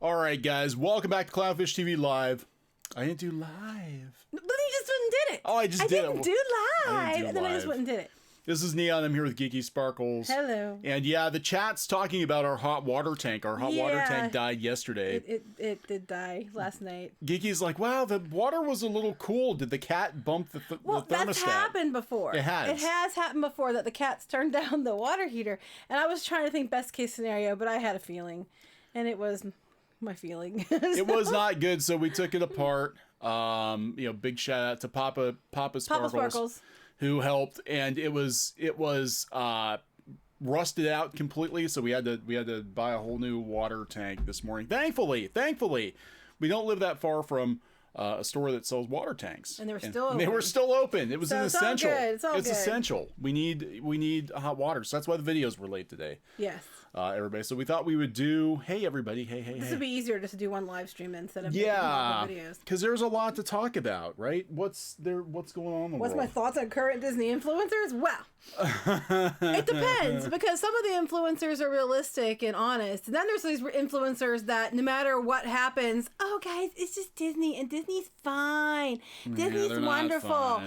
All right, guys, welcome back to Clownfish TV Live. I didn't do live. But you just went and did it. Oh, I just did it. I didn't do live. And then I just went and did it. This is Neon. I'm here with Geeky Sparkles. Hello. And yeah, the chat's talking about our hot water tank. Our hot water tank died yesterday. It did die last night. Geeky's like, wow, the water was a little cool. Did the cat bump the thermostat? Well, that's happened before. It has. It has happened before that the cats turned down the water heater. And I was trying to think best case scenario, but I had a feeling. And it was my feeling. It was not good, so we took it apart. Big shout out to Papa Sparkles. Who helped, and it was rusted out completely, so we had to buy a whole new water tank this morning. Thankfully, we don't live that far from a store that sells water tanks, and they were still open. They were still open. It was an essential. It's all good. Essential. We need hot water, so that's why the videos were late today. Yes. Everybody. So we thought we would do. Hey, everybody. Hey. This would be easier just to do one live stream instead of videos. Because there's a lot to talk about, right? What's going on in the world? What's my thoughts on current Disney influencers? Well, it depends, because some of the influencers are realistic and honest, and then there's these influencers that no matter what happens, oh guys, it's just Disney, and Disney's fine. Disney's wonderful.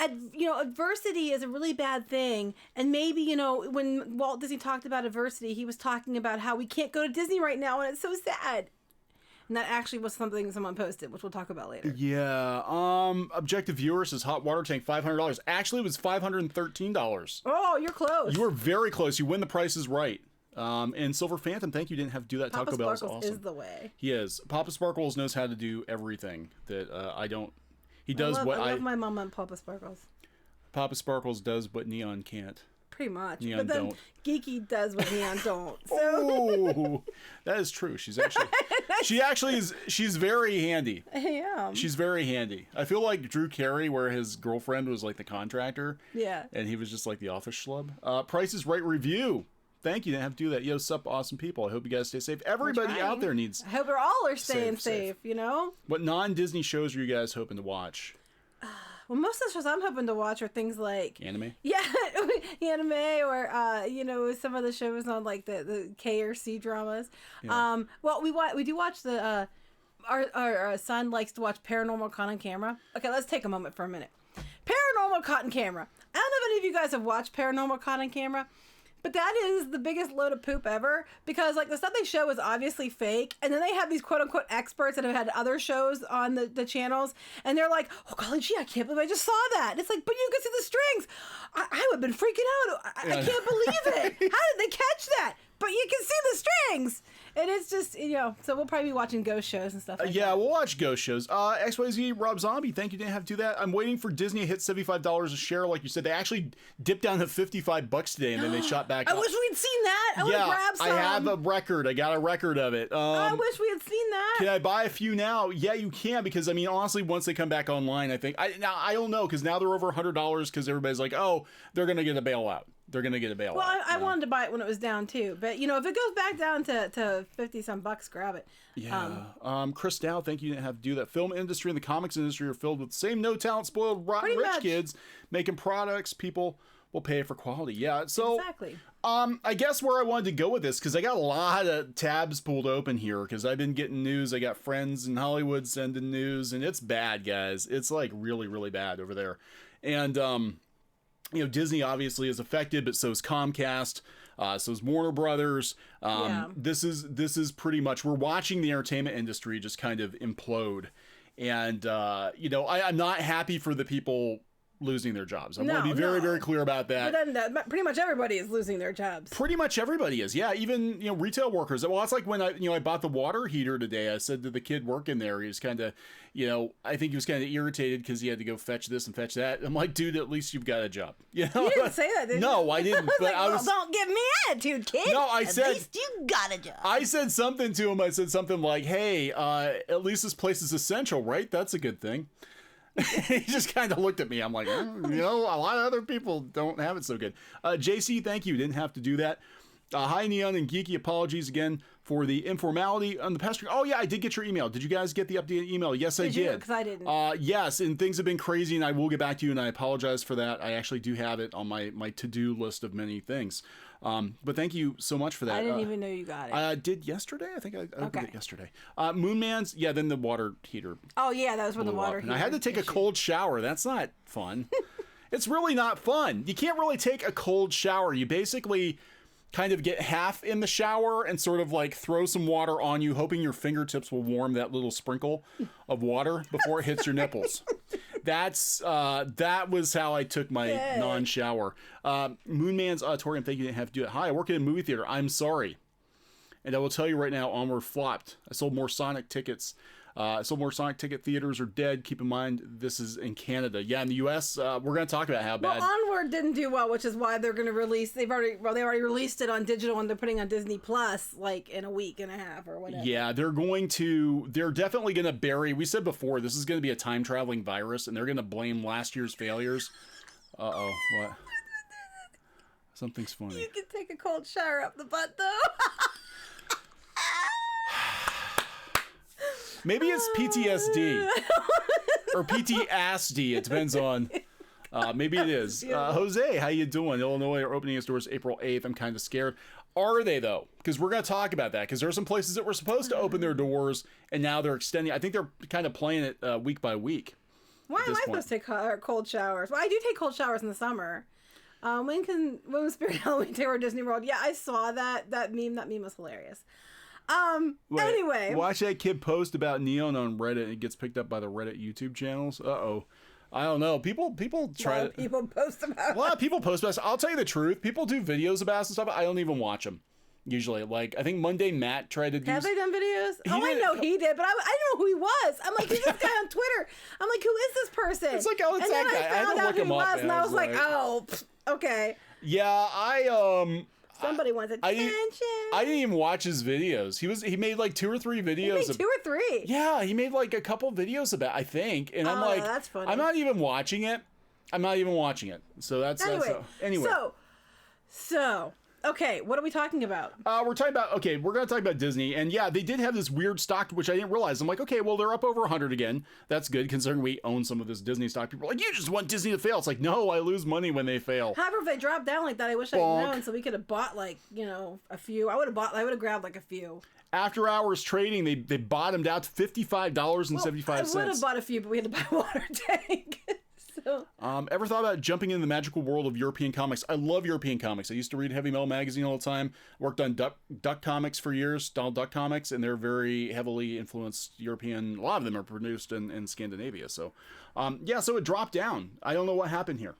Adversity is a really bad thing, and maybe when Walt Disney talked about adversity, he was talking about how we can't go to Disney right now, and it's so sad. And that actually was something someone posted, which we'll talk about later. Yeah. Objective Viewer says hot water tank, $500. Actually, it was $513. Oh, you're close. You were very close. You win the prices right. And Silver Phantom, thank you. Didn't have to do that. Papa Taco Bell is Sparkles awesome. is the way. He is. Papa Sparkles knows how to do everything that I don't. He does I love my mama and Papa Sparkles. Papa Sparkles does what Neon can't. Pretty much. Neon but then don't. Geeky does what Neon don't. So. Oh, that is true. She's very handy. I am. She's very handy. I feel like Drew Carey, where his girlfriend was like the contractor. Yeah. And he was just like the office schlub. Price is Right review. Thank you. Didn't have to do that. Yo, sup, awesome people. I hope you guys stay safe. Everybody out there needs. I hope we're all are staying safe. What non-Disney shows are you guys hoping to watch? Well, most of the shows I'm hoping to watch are things like anime. Yeah, anime, or some of the shows on like the K or C dramas. Yeah. Well, we do watch the our son likes to watch Paranormal Caught on Camera. Okay, let's take a moment for a minute. Paranormal Caught on Camera. I don't know if any of you guys have watched Paranormal Caught on Camera. But that is the biggest load of poop ever, because like the stuff they show is obviously fake, and then they have these quote unquote experts that have had other shows on the channels, and they're like, oh golly gee, I can't believe I just saw that. And it's like, but you can see the strings. I would have been freaking out. I can't believe it. How did they catch that? But you can see the strings. And it's just, so we'll probably be watching ghost shows and stuff like that. Yeah, we'll watch ghost shows. XYZ Rob Zombie, thank you. Didn't have to do that. I'm waiting for Disney to hit $75 a share, like you said. They actually dipped down to $55 today, and then they shot back up. I wish we'd seen that. I would have grabbed some. I have a record. I got a record of it. I wish we had seen that. Can I buy a few now? Yeah, you can, because, honestly, once they come back online, I think... I don't know, because now they're over $100, because everybody's like, oh, they're going to get a bailout. They're going to get a bailout. Well, I wanted to buy it when it was down, too. But, if it goes back down to 50-some bucks, grab it. Yeah. Chris Dow, thank you. Didn't have to do that. Film industry and the comics industry are filled with the same no-talent, spoiled, rotten rich kids making products. People will pay for quality. Yeah, so... Exactly. I guess where I wanted to go with this, because I got a lot of tabs pulled open here, because I've been getting news. I got friends in Hollywood sending news, and it's bad, guys. It's, like, really, really bad over there. And, Disney obviously is affected, but so is Comcast, so is Warner Brothers. This is pretty much, we're watching the entertainment industry just kind of implode. And, I'm not happy for the people losing their jobs. I want to be very, very clear about that. But then pretty much everybody is losing their jobs. Pretty much everybody is. Yeah. Even, retail workers. Well, that's like when I bought the water heater today. I said to the kid working there, he was kind of, I think he was kind of irritated because he had to go fetch this and fetch that. I'm like, dude, at least you've got a job. You didn't say that, did you? No, I didn't. But I was don't give me attitude, kid. No, I said, at least you got a job. I said something to him. I said something like, hey, at least this place is essential, right? That's a good thing. He just kind of looked at me. I'm like, a lot of other people don't have it so good. JC, thank you. Didn't have to do that. Hi, Neon and Geeky. Apologies again for the informality on the past. Oh, yeah, I did get your email. Did you guys get the updated email? Yes, I did. Because I didn't. Yes, and things have been crazy, and I will get back to you, and I apologize for that. I actually do have it on my to-do list of many things. But thank you so much for that. I didn't even know you got it. I did yesterday. I think I opened it yesterday. Moonman's, yeah, then the water heater. Oh, yeah, that was when the water heater. And I had to take a cold shower. That's not fun. It's really not fun. You can't really take a cold shower. You basically kind of get half in the shower and sort of like throw some water on you, hoping your fingertips will warm that little sprinkle of water before it hits your nipples. That was how I took my non-shower. Moonman's Auditorium, thank you, didn't have to do it. Hi, I work in a movie theater. I'm sorry. And I will tell you right now, Onward flopped. I sold more Sonic tickets. Ticket theaters are dead. Keep in mind, this is in Canada. Yeah, in the U.S., we're going to talk about how bad. Well, Onward didn't do well, which is why they're going to release. They already released it on digital, and they're putting on Disney Plus like in a week and a half or whatever. Yeah, they're definitely going to bury. We said before, this is going to be a time traveling virus, and they're going to blame last year's failures. Uh-oh, what? Something's funny. You can take a cold shower up the butt, though. Maybe it's PTSD or PTSD. It depends on. Maybe it is. Jose, how you doing? Illinois are opening its doors April 8th. I'm kind of scared. Are they, though? Because we're going to talk about that. Because there are some places that were supposed to open their doors, and now they're extending. I think they're kind of playing it week by week. Why am I supposed to take cold showers? Well, I do take cold showers in the summer. When was Spirit Halloween Day or Disney World? Yeah, I saw that meme. That meme was hilarious. Anyway. Watch that kid post about Neon on Reddit and it gets picked up by the Reddit YouTube channels. Uh-oh. I don't know. People try to... people post about it. A lot of people post about it. I'll tell you the truth. People do videos about it and stuff. I don't even watch them. Usually. Like, I think Monday Matt tried to do... Have they done videos? I know he did, but I didn't know who he was. I'm like, who's this guy on Twitter? I'm like, who is this person? It's like, oh, it's that guy. I had to look him up. And I was like, oh, okay. Yeah, Somebody wants attention. I didn't even watch his videos. He made like 2 or 3 videos. He made 2 or 3. Yeah, he made like a couple videos about, I think. And I'm like, that's funny. I'm not even watching it. So that's anyway. So okay, what are we talking about? We're going to talk about Disney. And yeah, they did have this weird stock, which I didn't realize. I'm like, okay, well, they're up over 100 again. That's good, considering we own some of this Disney stock. People are like, you just want Disney to fail. It's like, no, I lose money when they fail. However, if they dropped down like that, I wish I'd known, so we could have bought like, a few. I would have grabbed like a few. After hours trading, they bottomed out to $55.75. I would have bought a few, but we had to buy a water tank. So. Ever thought about jumping into the magical world of European comics? I love European comics. I used to read Heavy Metal magazine all the time. Worked on Duck Comics for years, Donald Duck Comics, and they're very heavily influenced European. A lot of them are produced in Scandinavia. So, so it dropped down. I don't know what happened here.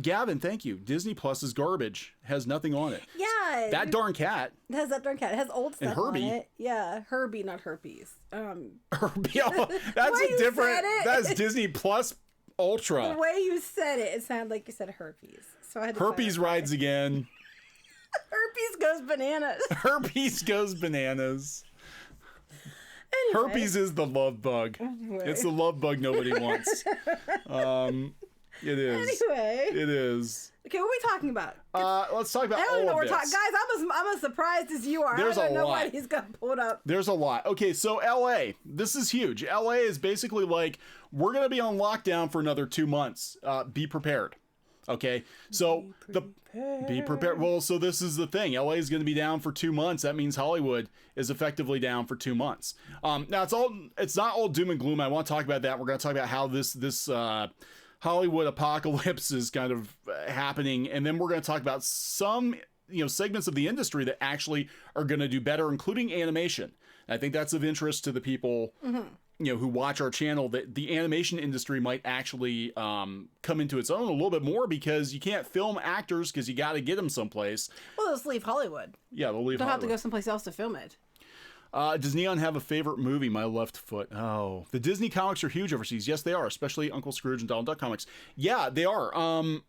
Gavin, thank you. Disney Plus is garbage. Has nothing on it. Yeah. That darn cat. It has that darn cat. It has old stuff and Herbie. on it. Yeah. Herbie, not herpes. Herbie. Oh, that's a different. That's Disney Plus Ultra. The way you said it sounded like you said herpes. So I had to Herpes rides again. Herpes goes bananas. Herpes goes bananas. Anyway. Herpes is the love bug. Anyway. It's the love bug nobody wants. It is. Anyway. It is. Okay, what are we talking about? Let's talk about all of this. I don't know what we're talking. Guys, I'm as surprised as you are. There's I don't know why he's got pulled up. There's a lot. Okay, so LA. This is huge. LA is basically like, we're going to be on lockdown for another 2 months. Be prepared. Okay, so be prepared. Well, so this is the thing. LA is going to be down for 2 months. That means Hollywood is effectively down for 2 months. Now it's not all doom and gloom. I want to talk about that. We're going to talk about how this Hollywood apocalypse is kind of happening, and then we're going to talk about some segments of the industry that actually are going to do better, including animation. And I think that's of interest to the people who watch our channel, that the animation industry might actually come into its own a little bit more, because you can't film actors because you got to get them someplace. Well, they'll just leave Hollywood. Yeah, they'll leave. They'll have to go someplace else to film it. Does Neon have a favorite movie? My left foot. Oh, the Disney comics are huge overseas. Yes, they are, especially Uncle Scrooge and Donald Duck comics. Yeah, they are.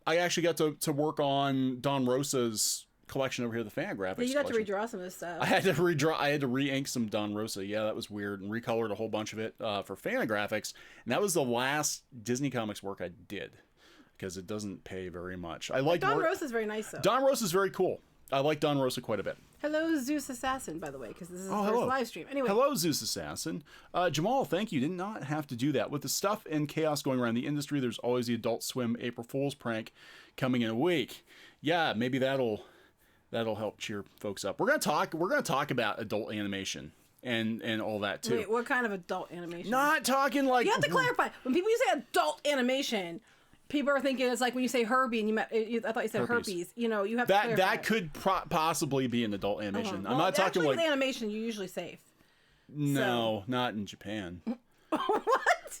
I actually got to work on Don Rosa's collection over here, the Fangraphix. Yeah, you got to redraw some of this stuff. I had to re-ink some Don Rosa. Yeah, that was weird, and recolored a whole bunch of it for Fangraphix. And that was the last Disney comics work I did, because it doesn't pay very much. I like Don Rosa is very nice though. Don Rosa is very cool. I like Don Rosa quite a bit. Hello, Zeus Assassin, by the way, because this is his first hello. live stream. Anyway. Hello, Zeus Assassin. Jamal, thank you. Did not have to do that. With the stuff and chaos going around the industry, there's always the Adult Swim April Fool's prank coming in a week. Yeah, maybe that'll help cheer folks up. We're gonna talk about adult animation and all that too. Wait, what kind of adult animation? Not talking like... You have to clarify. When people say adult animation, people are thinking it's like when you say Herbie and I thought you said herpes. You know, you have to clarify. That could possibly be an adult animation. Well, I'm not talking like... with animation, you're usually safe. No, not in Japan. What?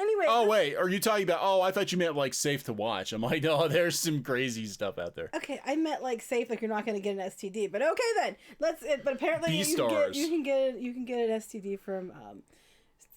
Anyway. Oh, wait. Are you talking about... Oh, I thought you meant like safe to watch. I'm like, no, there's some crazy stuff out there. Okay, I meant like safe, like you're not going to get an STD. But okay then. But apparently you can get an STD from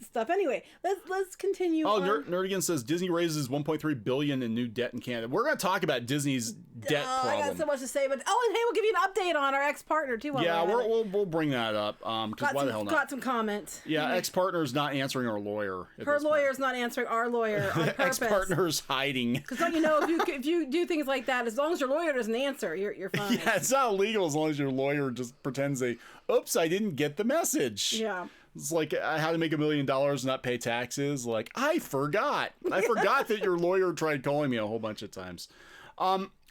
stuff. Anyway, let's continue. Oh, Nerdigan says Disney raises $1.3 billion in new debt in Canada. We're going to talk about Disney's debt problem. I got so much to say, but and hey, we'll give you an update on our ex-partner too. Yeah, we'll bring that up. Because why the hell not? Got some comments. Yeah, ex-partner's not answering our lawyer. Her lawyer's not answering our lawyer on purpose. Ex-partner's hiding. Because don't you know, if you do things like that, as long as your lawyer doesn't answer, you're fine. Yeah, it's not illegal as long as your lawyer just pretends oops, I didn't get the message. Yeah. It's like how to make $1 million and not pay taxes. Like, I forgot. I forgot that your lawyer tried calling me a whole bunch of times.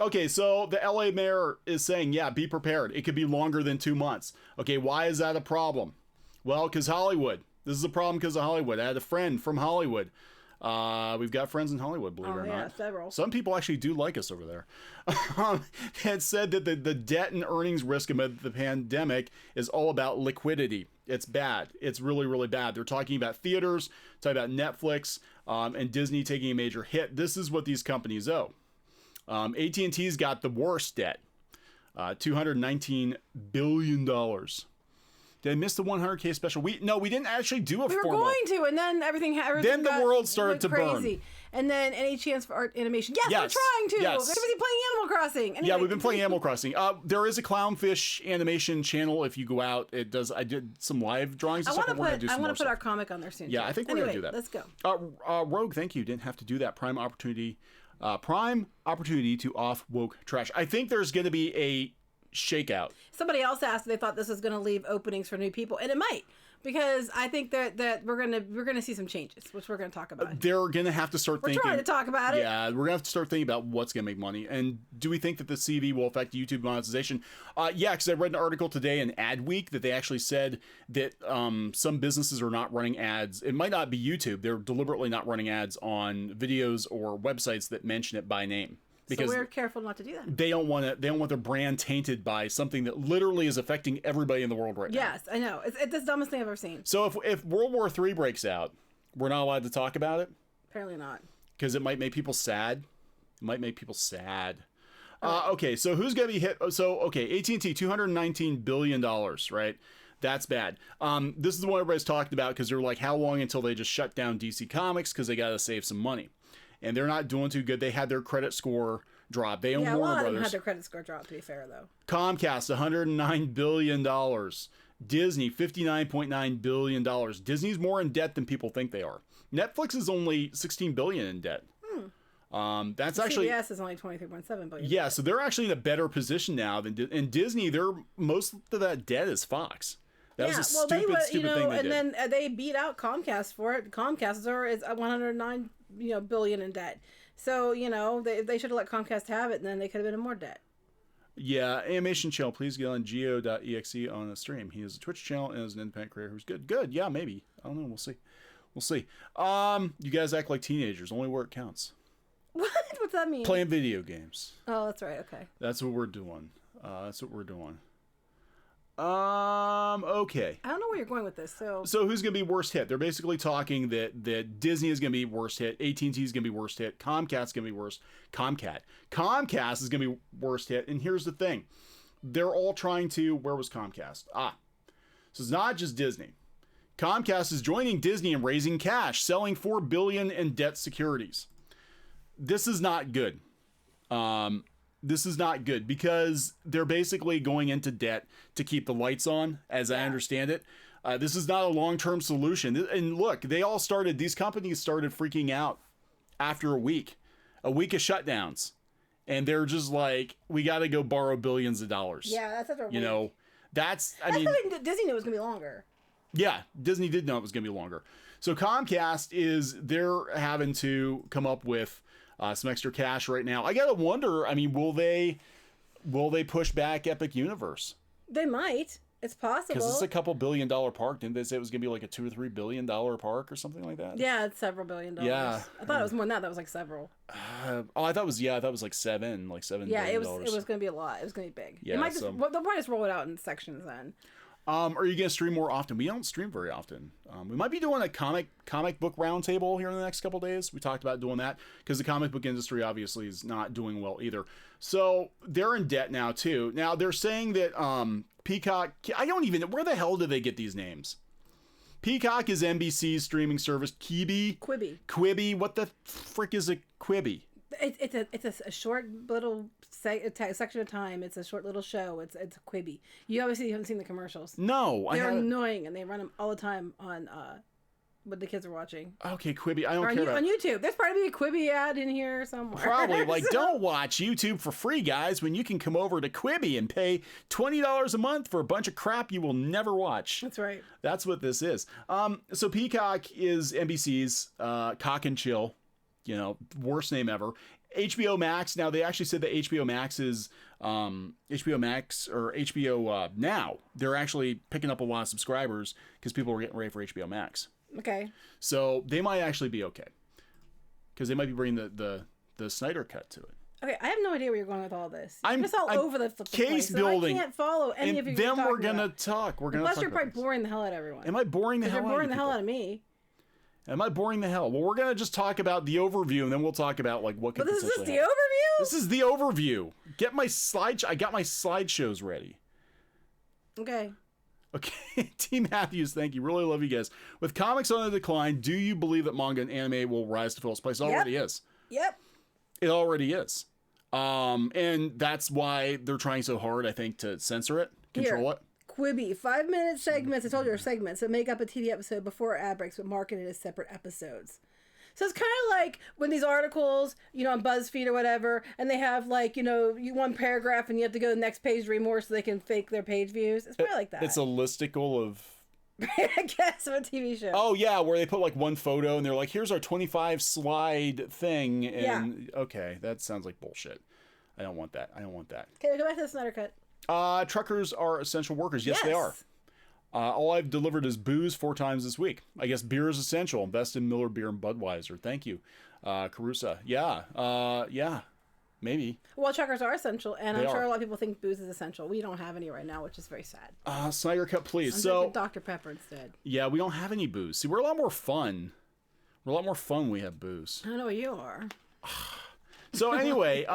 Okay, so the LA mayor is saying, yeah, be prepared. It could be longer than 2 months. Okay, why is that a problem? Well, because Hollywood. This is a problem because of Hollywood. I had a friend from Hollywood. We've got friends in Hollywood, believe it or not. Several. Some people actually do like us over there. Had said that the debt and earnings risk amid the pandemic is all about liquidity. It's bad. It's really, really bad. They're talking about theaters, talking about Netflix, and Disney taking a major hit. This is what these companies owe. AT&T's got the worst debt, $219 billion. Did I miss the 100K special? We didn't actually do a formal. We were going to, and then everything then the world started to crazy. burn. And then any chance for art animation? Yes, we're trying to. Yes. We're busy playing Animal Crossing. Anyway. Yeah, we've been playing Animal Crossing. There is a Clownfish animation channel. If you go out, it does. I did some live drawings. I want to put our comic on there soon. Yeah, I think we're gonna do that. Let's go. Rogue, thank you. Didn't have to do that. Prime opportunity to off woke trash. I think there's gonna be a shakeout. Somebody else asked if they thought this was going to leave openings for new people, and it might, because I think that we're gonna see some changes, which we're gonna talk about. They're gonna have to start thinking. We're trying to talk about it. Yeah, we're gonna have to start thinking about what's gonna make money. And do we think that the CV will affect YouTube monetization? Yeah, because I read an article today in Adweek that they actually said that some businesses are not running ads. It might not be YouTube. They're deliberately not running ads on videos or websites that mention it by name. Because so we're careful not to do that. They don't want their brand tainted by something that literally is affecting everybody in the world right now. Yes, I know. It's the dumbest thing I've ever seen. So if World War III breaks out, we're not allowed to talk about it? Apparently not. Because it might make people sad. It might make people sad. Okay, so who's going to be hit? So, okay, AT&T, $219 billion, right? That's bad. This is the one everybody's talking about because they're like, how long until they just shut down DC Comics because they got to save some money. And they're not doing too good. They had their credit score drop. They own Warner Brothers. A lot of them had their credit score drop, to be fair, though. Comcast, $109 billion. Disney, $59.9 billion. Disney's more in debt than people think they are. Netflix is only $16 billion in debt. That's actually... CBS is only $23.7 billion. Yeah, so they're actually in a better position now than... And Disney, most of that debt is Fox. That was a stupid thing they did. And then they beat out Comcast for it. Comcast is $109 billion in debt. So, they should have let Comcast have it, and then they could have been in more debt. Yeah, Animation Channel, please get on geo.exe on the stream. He has a Twitch channel and is an independent creator who's good. Good, yeah, maybe. I don't know, we'll see. You guys act like teenagers, only where it counts. What? What's that mean? Playing video games. Oh, that's right, okay. That's what we're doing. Okay. I don't know where you're going with this. So who's going to be worst hit? They're basically talking that Disney is going to be worst hit. AT&T is going to be worst hit. Comcast is going to be worst. Comcast is going to be worst hit. And here's the thing. They're all trying to... Where was Comcast? So it's not just Disney. Comcast is joining Disney in raising cash, selling $4 billion in debt securities. This is not good. This is not good because they're basically going into debt to keep the lights on, as I understand it. This is not a long-term solution. And look, these companies started freaking out after a week of shutdowns. and they're just like, we got to go borrow billions of dollars. Yeah, that's such a you know, that's something Disney knew it was gonna be longer. Yeah, Disney did know it was gonna be longer. So Comcast they're having to come up with some extra cash right now. I gotta wonder. I mean, will they push back Epic Universe? They might. It's possible. Because it's a couple $1 billion park. Didn't they say it was going to be like a $2 or $3 billion park or something like that? Yeah, it's several $1 billion. Yeah. I thought it was more than that. That was like several. I thought it was like $7 Yeah, billion. it was going to be a lot. It was going to be big. Yeah, it might they'll probably just roll it out in sections then. Are you going to stream more often? We don't stream very often. We might be doing a comic book roundtable here in the next couple days. We talked about doing that because the comic book industry obviously is not doing well either. So they're in debt now too. Now they're saying that Peacock, I don't even know, where the hell do they get these names? Peacock is NBC's streaming service. Quibi. What the frick is a Quibi? It's a short little section of time. It's a short little show. It's a Quibi. You obviously haven't seen the commercials. No, they're annoying, and they run them all the time on what the kids are watching. Okay, Quibi. I don't care about on YouTube. There's probably a Quibi ad in here somewhere. Probably. Like, don't watch YouTube for free, guys, when you can come over to Quibi and pay $20 a month for a bunch of crap you will never watch. That's right. That's what this is. So Peacock is NBC's cock and chill. You know, worst name ever. HBO Max. Now they actually said that HBO Max is HBO Max or HBO Now. They're actually picking up a lot of subscribers because people are getting ready for HBO Max. Okay. So they might actually be okay because they might be bringing the Snyder cut to it. Okay, I have no idea where you're going with all this. I'm just all over the case place. building. So I can't follow any of your. Then we're gonna talk. Plus, you're probably boring the hell out of everyone. Am I boring the hell? You're boring the hell out of me. Am I boring the hell? Well, we're gonna just talk about the overview, and then we'll talk about like what could potentially happen. This is the overview. This is the overview. Get my slide. I got my slideshows ready. Okay. Okay, T. Matthews, thank you. Really love you guys. With comics on the decline, do you believe that manga and anime will rise to fill its place? It already is. Yep. It already is. And that's why they're trying so hard, I think, to censor it, control it. Quibi, 5-minute segments. I told you, are segments that make up a TV episode before ad breaks, but marketed as separate episodes. So it's kind of like when these articles, you know, on BuzzFeed or whatever, and they have like, you know, one paragraph and you have to go to the next page to read more so they can fake their page views. It's probably like that. It's a listicle of... I guess of a TV show. Oh, yeah, where they put like one photo and they're like, here's our 25 slide thing. And okay, that sounds like bullshit. I don't want that. Okay, go back to the Snyder Cut. Truckers are essential workers. Yes, they are. All I've delivered is booze 4 times this week. I guess beer is essential. Invest in Miller Beer and Budweiser. Thank you. Carusa. Yeah. Maybe. Well, truckers are essential, and I'm sure a lot of people think booze is essential. We don't have any right now, which is very sad. Snyder Cut, please. I'm drinking Dr. Pepper instead. Yeah, we don't have any booze. See, we're a lot more fun. when we have booze. I don't know what you are. So anyway,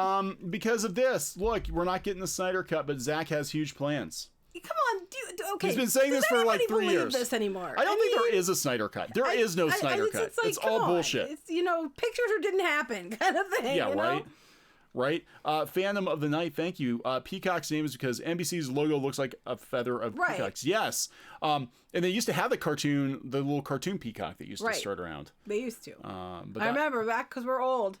because of this, look, we're not getting the Snyder Cut, but Zach has huge plans. Come on, okay. He's been saying this for like 3 years. This anymore? I don't think there is a Snyder Cut. There is no Snyder Cut. It's all bullshit. It's, you know, pictures or didn't happen kind of thing. Yeah, you know? right. Phantom of the Night, thank you. Peacock's name is because NBC's logo looks like a feather of peacocks. Yes. And they used to have the little cartoon peacock that used to strut around. They used to. But I remember back because we're old.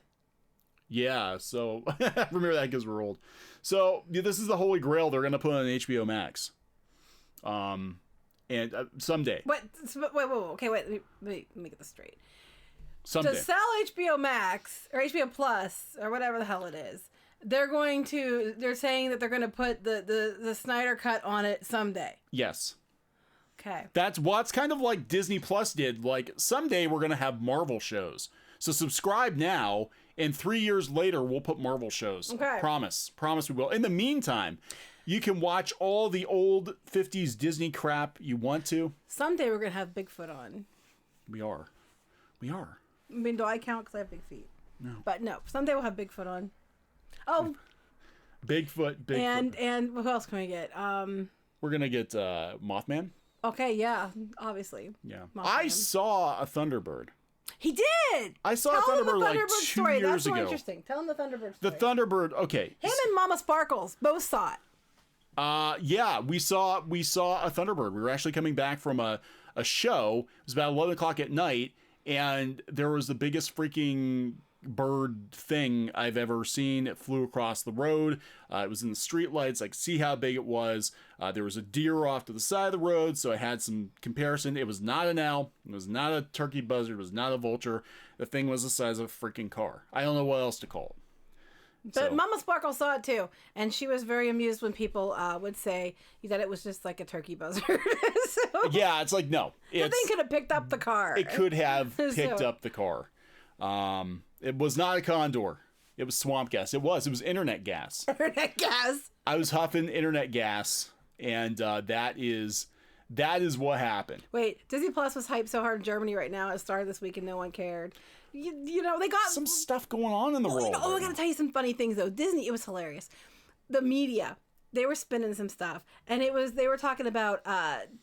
Yeah, so remember that because we're old. So this is the holy grail they're going to put on HBO Max. And someday. Wait, okay, wait, let me get this straight. Someday. To sell HBO Max or HBO Plus or whatever the hell it is, they're saying that they're going to put the Snyder Cut on it someday. Yes. Okay. That's what's kind of like Disney Plus did. Like someday we're going to have Marvel shows. So subscribe now. And 3 years later, we'll put Marvel shows. Okay. Promise we will. In the meantime, you can watch all the old 50s Disney crap you want to. Someday we're going to have Bigfoot on. We are. I mean, do I count because I have big feet? No. But no, someday we'll have Bigfoot on. Oh. Bigfoot. And who else can we get? We're going to get Mothman. Okay, yeah, obviously. Yeah. Mothman. I saw a Thunderbird. He did. I saw a Thunderbird like 2 story. years That's ago. That's interesting. Tell him the Thunderbird story. The Thunderbird. Okay. Him and Mama Sparkles both saw it. Yeah, we saw a Thunderbird. We were actually coming back from a show. It was about 11 o'clock at night, and there was the biggest freaking bird thing I've ever seen. It flew across the road. It was in the streetlights. I could see how big it was. There was a deer off to the side of the road, so I had some comparison. It was not an owl. It was not a turkey buzzard. It was not a vulture. The thing was the size of a freaking car. I don't know what else to call it. But Mama Sparkle saw it too, and she was very amused when people would say that it was just like a turkey buzzard. So, yeah, it's like, no. The thing could have picked up the car. It could have picked up the car. It was not a condor. It was swamp gas. It was internet gas. Internet gas. I was huffing internet gas, and that is what happened. Wait, Disney Plus was hyped so hard in Germany right now. It started this week and no one cared. You know, they got some stuff going on in the world. I gotta tell you some funny things though. Disney, it was hilarious. The media, they were spinning some stuff, and they were talking about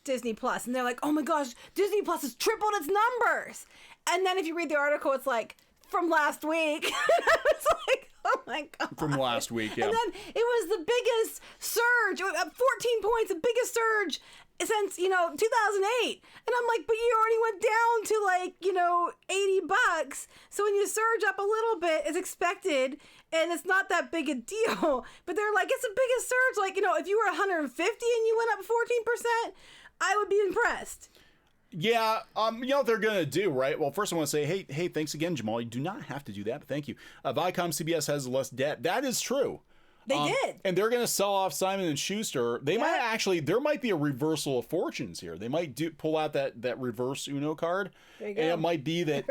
Disney Plus, and they're like, oh my gosh, Disney Plus has tripled its numbers. And then if you read the article, it's like from last week. I was like, oh my god. From last week, yeah. And then it was the biggest surge, 14 points, the biggest surge since 2008. And I'm like, but you already went down to like $80. So when you surge up a little bit, it's expected, and it's not that big a deal. But they're like, it's the biggest surge. Like, if you were 150 and you went up 14%, I would be impressed. Yeah, you know what they're gonna do, right? Well, first I want to say, hey, thanks again, Jamal. You do not have to do that, but thank you. Viacom CBS has less debt. That is true. They did, and they're gonna sell off Simon and Schuster. They might actually. There might be a reversal of fortunes here. They might pull out that reverse Uno card, there you go. And it might be that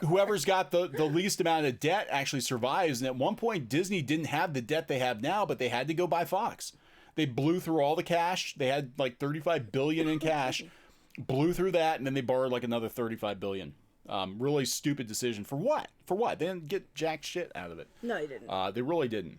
whoever's got the least amount of debt actually survives. And at one point, Disney didn't have the debt they have now, but they had to go buy Fox. They blew through all the cash. They had like $35 billion in cash. Blew through that, and then they borrowed like another $35 billion. Really stupid decision. For what? They didn't get jack shit out of it. No, you didn't. They really didn't.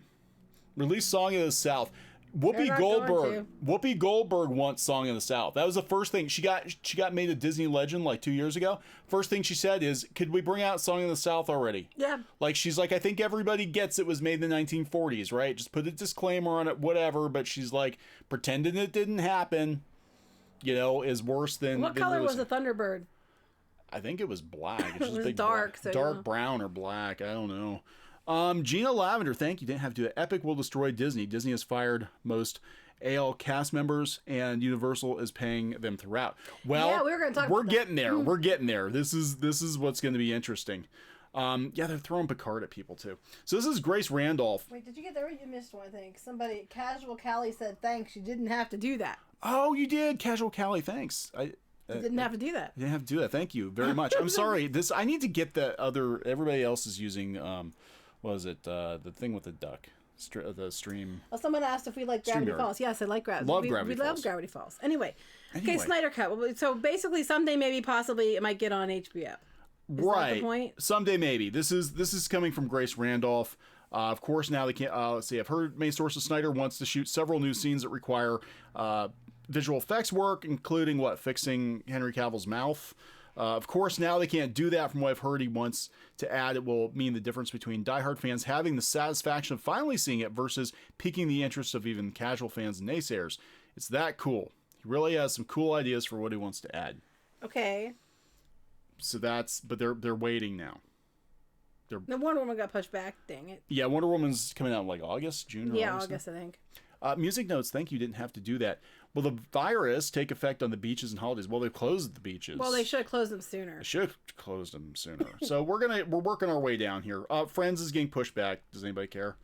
Release Song of the South. Whoopi Goldberg wants Song of the South. That was the first thing she got made a Disney legend like 2 years ago. First thing she said is, "Could we bring out Song of the South already?" Yeah. Like she's like, I think everybody gets it was made in the 1940s, right? Just put a disclaimer on it, whatever. But she's like, pretending it didn't happen, is worse than. What color was the Thunderbird? I think it was black. It's just it was big dark, dark brown or black. I don't know. Gina Lavender, thank you. Didn't have to do that. Epic will destroy Disney. Disney has fired most AL cast members, and Universal is paying them throughout. Well, yeah, we were going to talk about that. Getting there. We're getting there. This is what's going to be interesting. They're throwing Picard at people too. So this is Grace Randolph. Wait, did you get there? You missed one, I think. Somebody, Casual Callie said thanks. You didn't have to do that. Oh, you did, Casual Callie. Thanks. You didn't have to do that. You didn't have to do that. Thank you very much. I'm sorry. I need to get the other. Everybody else is using. What was it? The thing with the duck. The stream. Well, someone asked if we like Gravity Falls. Yes, I like Gravity. Love Gravity Falls. We love Gravity Falls. Anyway, okay, Snyder Cut. So basically, someday, maybe, possibly, it might get on HBO. Is that the point? Someday, maybe. This is coming from Grace Randolph. Of course, now they can't. Let's see. I've heard main sources Snyder wants to shoot several new scenes that require visual effects work, including fixing Henry Cavill's mouth. Of course, now they can't do that. From what I've heard, he wants to add it will mean the difference between diehard fans having the satisfaction of finally seeing it versus piquing the interest of even casual fans and naysayers. It's that cool. He really has some cool ideas for what he wants to add. Okay. So but they're waiting now. The Wonder Woman got pushed back. Dang it. Yeah, Wonder Woman's coming out in like August, June. Yeah, August, I think. Music notes. Thank you. Didn't have to do that. Will the virus take effect on the beaches and holidays? Well, they've closed the beaches. Well, they should have closed them sooner. They should have closed them sooner. So we're working our way down here. Friends is getting pushed back. Does anybody care?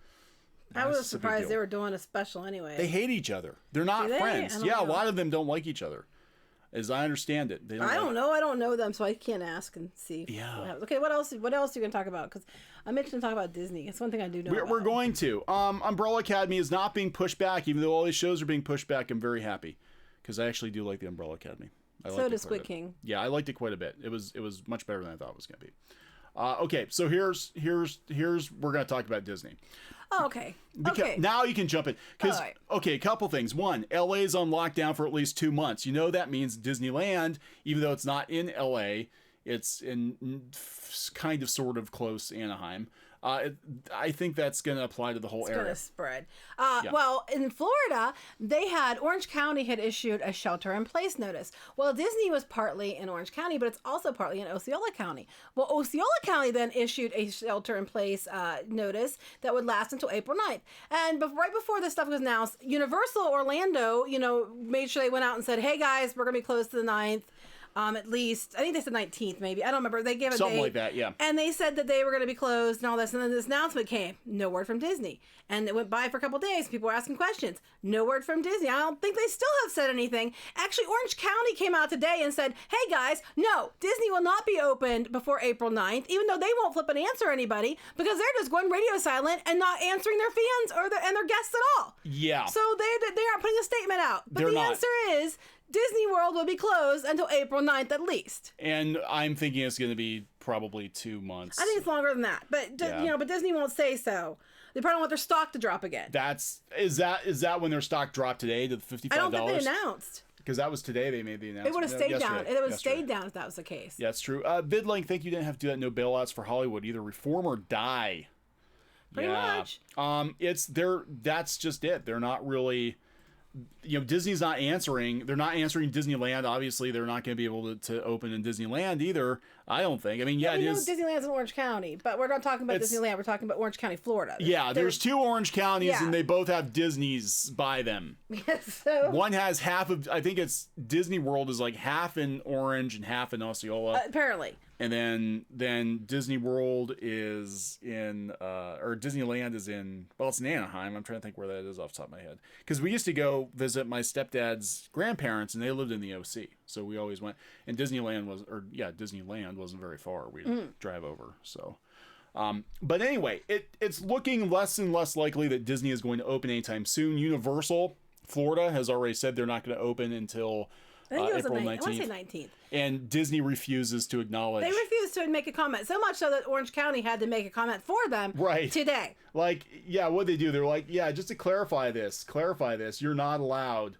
I was surprised they were doing a special anyway. They hate each other. They're not friends. Yeah, a lot of them don't like each other, as I understand it. I don't know. I don't know them, so I can't ask and see. Yeah. What happens. Okay, what else are you going to talk about? Because I mentioned to talk about Disney. It's one thing I do know We're going to. Umbrella Academy is not being pushed back, even though all these shows are being pushed back. I'm very happy, because I actually do like the Umbrella Academy. So does Squid King. Yeah, I liked it quite a bit. It was much better than I thought it was going to be. Okay, so here's we're going to talk about Disney. Oh, okay. Now you can jump in. Because, right. Okay, a couple things. One, LA is on lockdown for at least 2 months. That means Disneyland, even though it's not in LA, it's in kind of sort of close Anaheim. I think that's going to apply to the whole area. Going to spread. Well, in Florida, Orange County had issued a shelter-in-place notice. Well, Disney was partly in Orange County, but it's also partly in Osceola County. Well, Osceola County then issued a shelter-in-place notice that would last until April 9th. And right before this stuff was announced, Universal Orlando, made sure they went out and said, hey, guys, we're going to be closed to the 9th. At least, I think they said 19th, maybe. I don't remember. They gave a something date, like that, yeah. And they said that they were going to be closed and all this. And then this announcement came. No word from Disney. And it went by for a couple of days. People were asking questions. No word from Disney. I don't think they still have said anything. Actually, Orange County came out today and said, hey, guys, no, Disney will not be opened before April 9th, even though they won't flip and answer anybody because they're just going radio silent and not answering their fans and their guests at all. Yeah. So they aren't putting a statement out. But They're the not. answer is, Disney World will be closed until April 9th at least. And I'm thinking it's going to be probably 2 months. I think it's longer than that. But but Disney won't say so. They probably want their stock to drop again. Is that when their stock dropped today to $55? I don't think they announced. Because that was today they made the announcement. It would have stayed down. It would have stayed down if that was the case. Yeah, that's true. VidLink, think you didn't have to do that. No bailouts for Hollywood. Either reform or die. Pretty much. That's just it. They're not really... Disney's not answering. They're not answering Disneyland. Obviously, they're not going to be able to open in Disneyland either. I don't think. I mean, it is. Disneyland's in Orange County, but we're not talking about Disneyland. We're talking about Orange County, Florida. Yeah, there's 2 Orange counties, and they both have Disney's by them. So one has half of. I think it's Disney World is like half in Orange and half in Osceola. Apparently. And then Disney World is in, or Disneyland is in, well, it's in Anaheim. I'm trying to think where that is off the top of my head. Because we used to go visit my stepdad's grandparents, and they lived in the OC. So we always went. And Disneyland wasn't very far. We'd drive over. So, but anyway, it's looking less and less likely that Disney is going to open anytime soon. Universal, Florida, has already said they're not going to open until April 19th. I want to say 19th. And Disney refuses to acknowledge. They refused to make a comment, so much so that Orange County had to make a comment for them today. Like, yeah, what'd they do? They're like, yeah, just to clarify this, you're not allowed.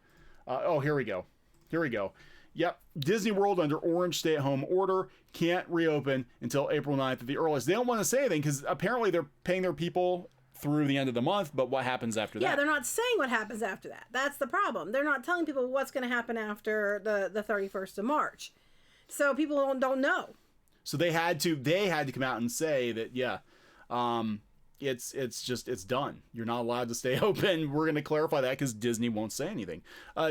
Here we go. Yep, Disney World under Orange stay-at-home order can't reopen until April 9th at the earliest. They don't want to say anything because apparently they're paying their people through the end of the month, but what happens after that? Yeah, they're not saying what happens after that. That's the problem. They're not telling people what's going to happen after the 31st of March. So people don't know. So they had to come out and say that, it's done. You're not allowed to stay open. We're going to clarify that because Disney won't say anything.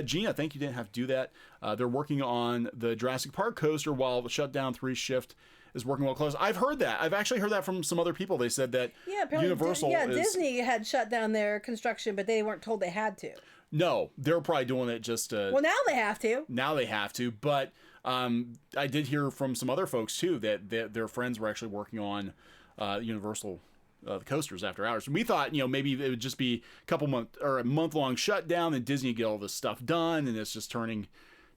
Gina, thank you didn't have to do that. They're working on the Jurassic Park coaster while the shutdown 3 shift is working well close. I've heard that. I've actually heard that from some other people. They said that Universal Disney had shut down their construction, but they weren't told they had to. No, they're probably doing it just to... Well, now they have to. But I did hear from some other folks, too, that their friends were actually working on Universal the coasters after hours. We thought, maybe it would just be a month-long shutdown and Disney get all this stuff done, and it's just turning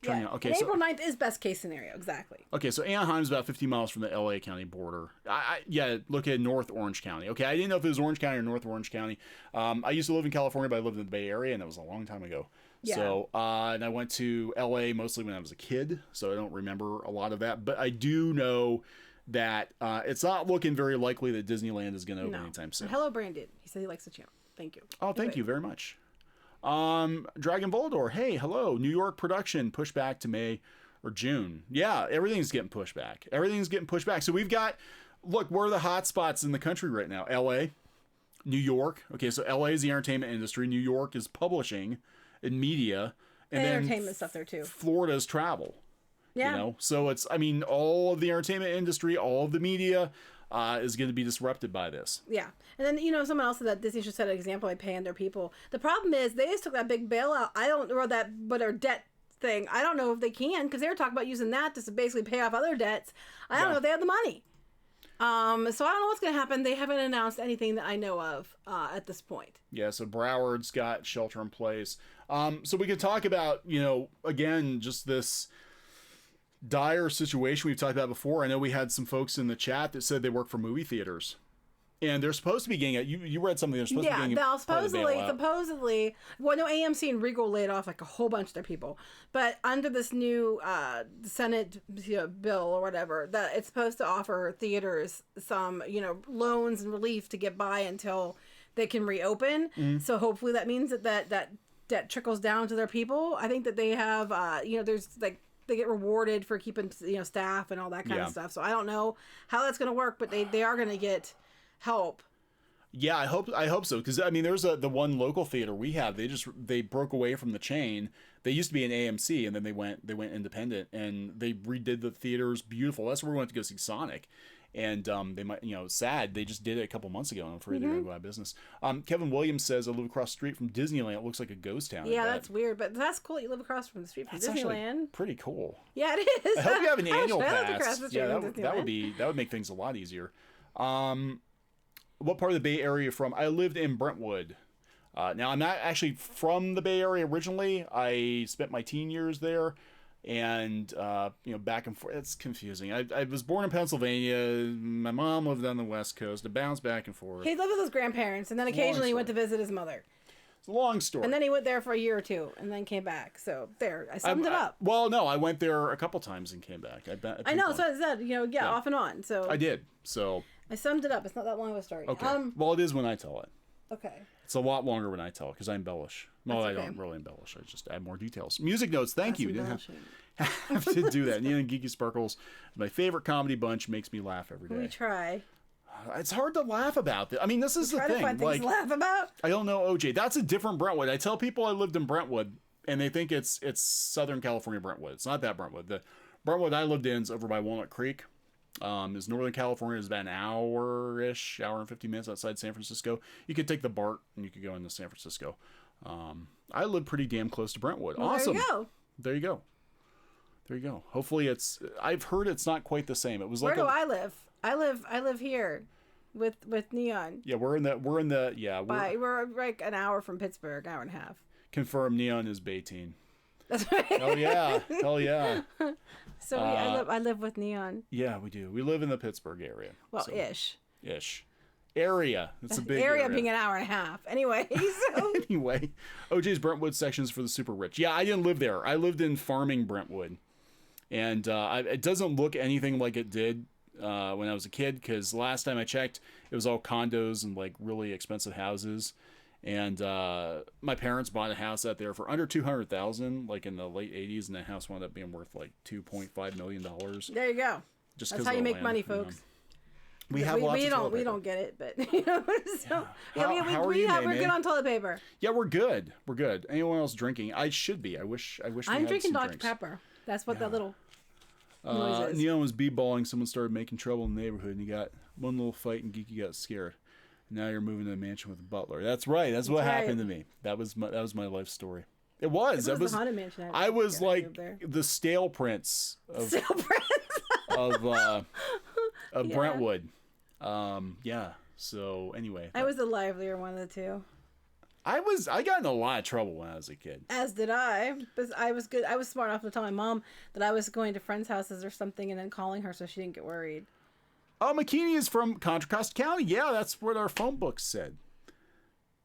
out. Okay, April 9th is best case scenario, exactly. Okay, so Anaheim's about 50 miles from the LA County border. Look at North Orange County. Okay, I didn't know if it was Orange County or North Orange County. I used to live in California, but I lived in the Bay Area, and that was a long time ago. Yeah. So, and I went to LA mostly when I was a kid, so I don't remember a lot of that. But I do know that it's not looking very likely that Disneyland is going to open anytime soon. And hello, Brandon. He said he likes the channel. Thank you. Oh, thank you very much. Dragon Volador, hey, hello. New York production pushed back to May or June. Yeah, everything's getting pushed back. So we've got, look, where are the hot spots in the country right now? LA, New York. Okay, so LA is the entertainment industry. New York is publishing and media. And then entertainment stuff there too. Florida's travel. Yeah. So it's, all of the entertainment industry, all of the media is going to be disrupted by this. Yeah. And then, someone else said that Disney should set an example by paying their people. The problem is they just took that big bailout. Their debt thing. I don't know if they can because they were talking about using that to basically pay off other debts. I don't know if they have the money. So I don't know what's going to happen. They haven't announced anything that I know of at this point. Yeah, so Broward's got shelter in place. So we could talk about, again, just this dire situation we've talked about before. I know we had some folks in the chat that said they work for movie theaters. And they're supposed to be getting it. You read something. They're supposed to be getting now part of the bailout. supposedly, well, no, AMC and Regal laid off like a whole bunch of their people, but under this new Senate bill or whatever, that it's supposed to offer theaters some loans and relief to get by until they can reopen. So hopefully that means that trickles down to their people. I think that they have there's like, they get rewarded for keeping staff and all that kind of stuff. So I don't know how that's going to work, but they are going to get help. Yeah, I hope so, because I mean, there's the one local theater we have. They broke away from the chain. They used to be an AMC, and then they went independent, and they redid the theaters beautiful. That's where we went to go see Sonic, and they might sad they just did it a couple months ago. And I'm afraid they're gonna go out of business. Kevin Williams says, I live across the street from Disneyland. It looks like a ghost town. Yeah, that's weird, but that's cool. You live across from the street from Disneyland. Pretty cool. Yeah, it is. I hope you have an annual pass. Yeah, that would make things a lot easier. What part of the Bay Area are you from? I lived in Brentwood. Now, I'm not actually from the Bay Area originally. I spent my teen years there, and back and forth. It's confusing. I was born in Pennsylvania. My mom lived on the West Coast. I bounced back and forth. He lived with his grandparents, and then occasionally he went to visit his mother. It's a long story. And then he went there for a year or two, and then came back. So there, I summed it up. Well, no, I went there a couple times and came back. I know, so I said, off and on. So I did. So I summed it up. It's not that long of a story. Okay. Well, it is when I tell it. Okay. It's a lot longer when I tell it because I embellish. No, I don't really embellish. I just add more details. Music notes. Thank you. Didn't have to do that. Neon and Geeky Sparkles, my favorite comedy bunch, makes me laugh every day. We try. It's hard to laugh about this. I mean, this is the thing. To find things to laugh about. I don't know, OJ. That's a different Brentwood. I tell people I lived in Brentwood, and they think it's Southern California Brentwood. It's not that Brentwood. The Brentwood I lived in is over by Walnut Creek. Is Northern California. Is about an hour and 50 minutes outside San Francisco. You could take the BART and you could go into San Francisco. I live pretty damn close to Brentwood. Well, awesome. There you go. There you go. Hopefully I've heard it's not quite the same. It was Where do I live? I live here with Neon. Yeah, we're like an hour from Pittsburgh, hour and a half. Confirm Neon is Bayteen. That's right. Hell yeah. So I live with Neon. Yeah, we do. We live in the Pittsburgh area. Well, ish. Area. It's a big area. Being an hour and a half. Anyway. Anyway, OJ's Brentwood sections for the super rich. Yeah, I didn't live there. I lived in farming Brentwood. And it doesn't look anything like it did when I was a kid, because last time I checked, it was all condos and like really expensive houses. And my parents bought a house out there for under $200,000, like in the late '80s, and the house wound up being worth like $2.5 million. There you go. That's how you make money, folks. We have lots of toilet paper. We don't get it, but How are you, we're good on toilet paper. Yeah, we're good. Anyone else drinking? I should be. I wish. I'm drinking Dr. Pepper. That's what that little noise is. Neon was b-balling. Someone started making trouble in the neighborhood, and you got one little fight, and Geeky got scared. Now you're moving to a mansion with a butler. That's right. That's what happened to me. That was my life story. It was. It was the haunted mansion. I was like the stale prince of Brentwood. Yeah. So anyway, I was the livelier one of the two. I got in a lot of trouble when I was a kid. As did I. But I was good. I was smart enough to tell my mom that I was going to friends' houses or something, and then calling her so she didn't get worried. Oh, McKinney is from Contra Costa County. Yeah, that's what our phone book said.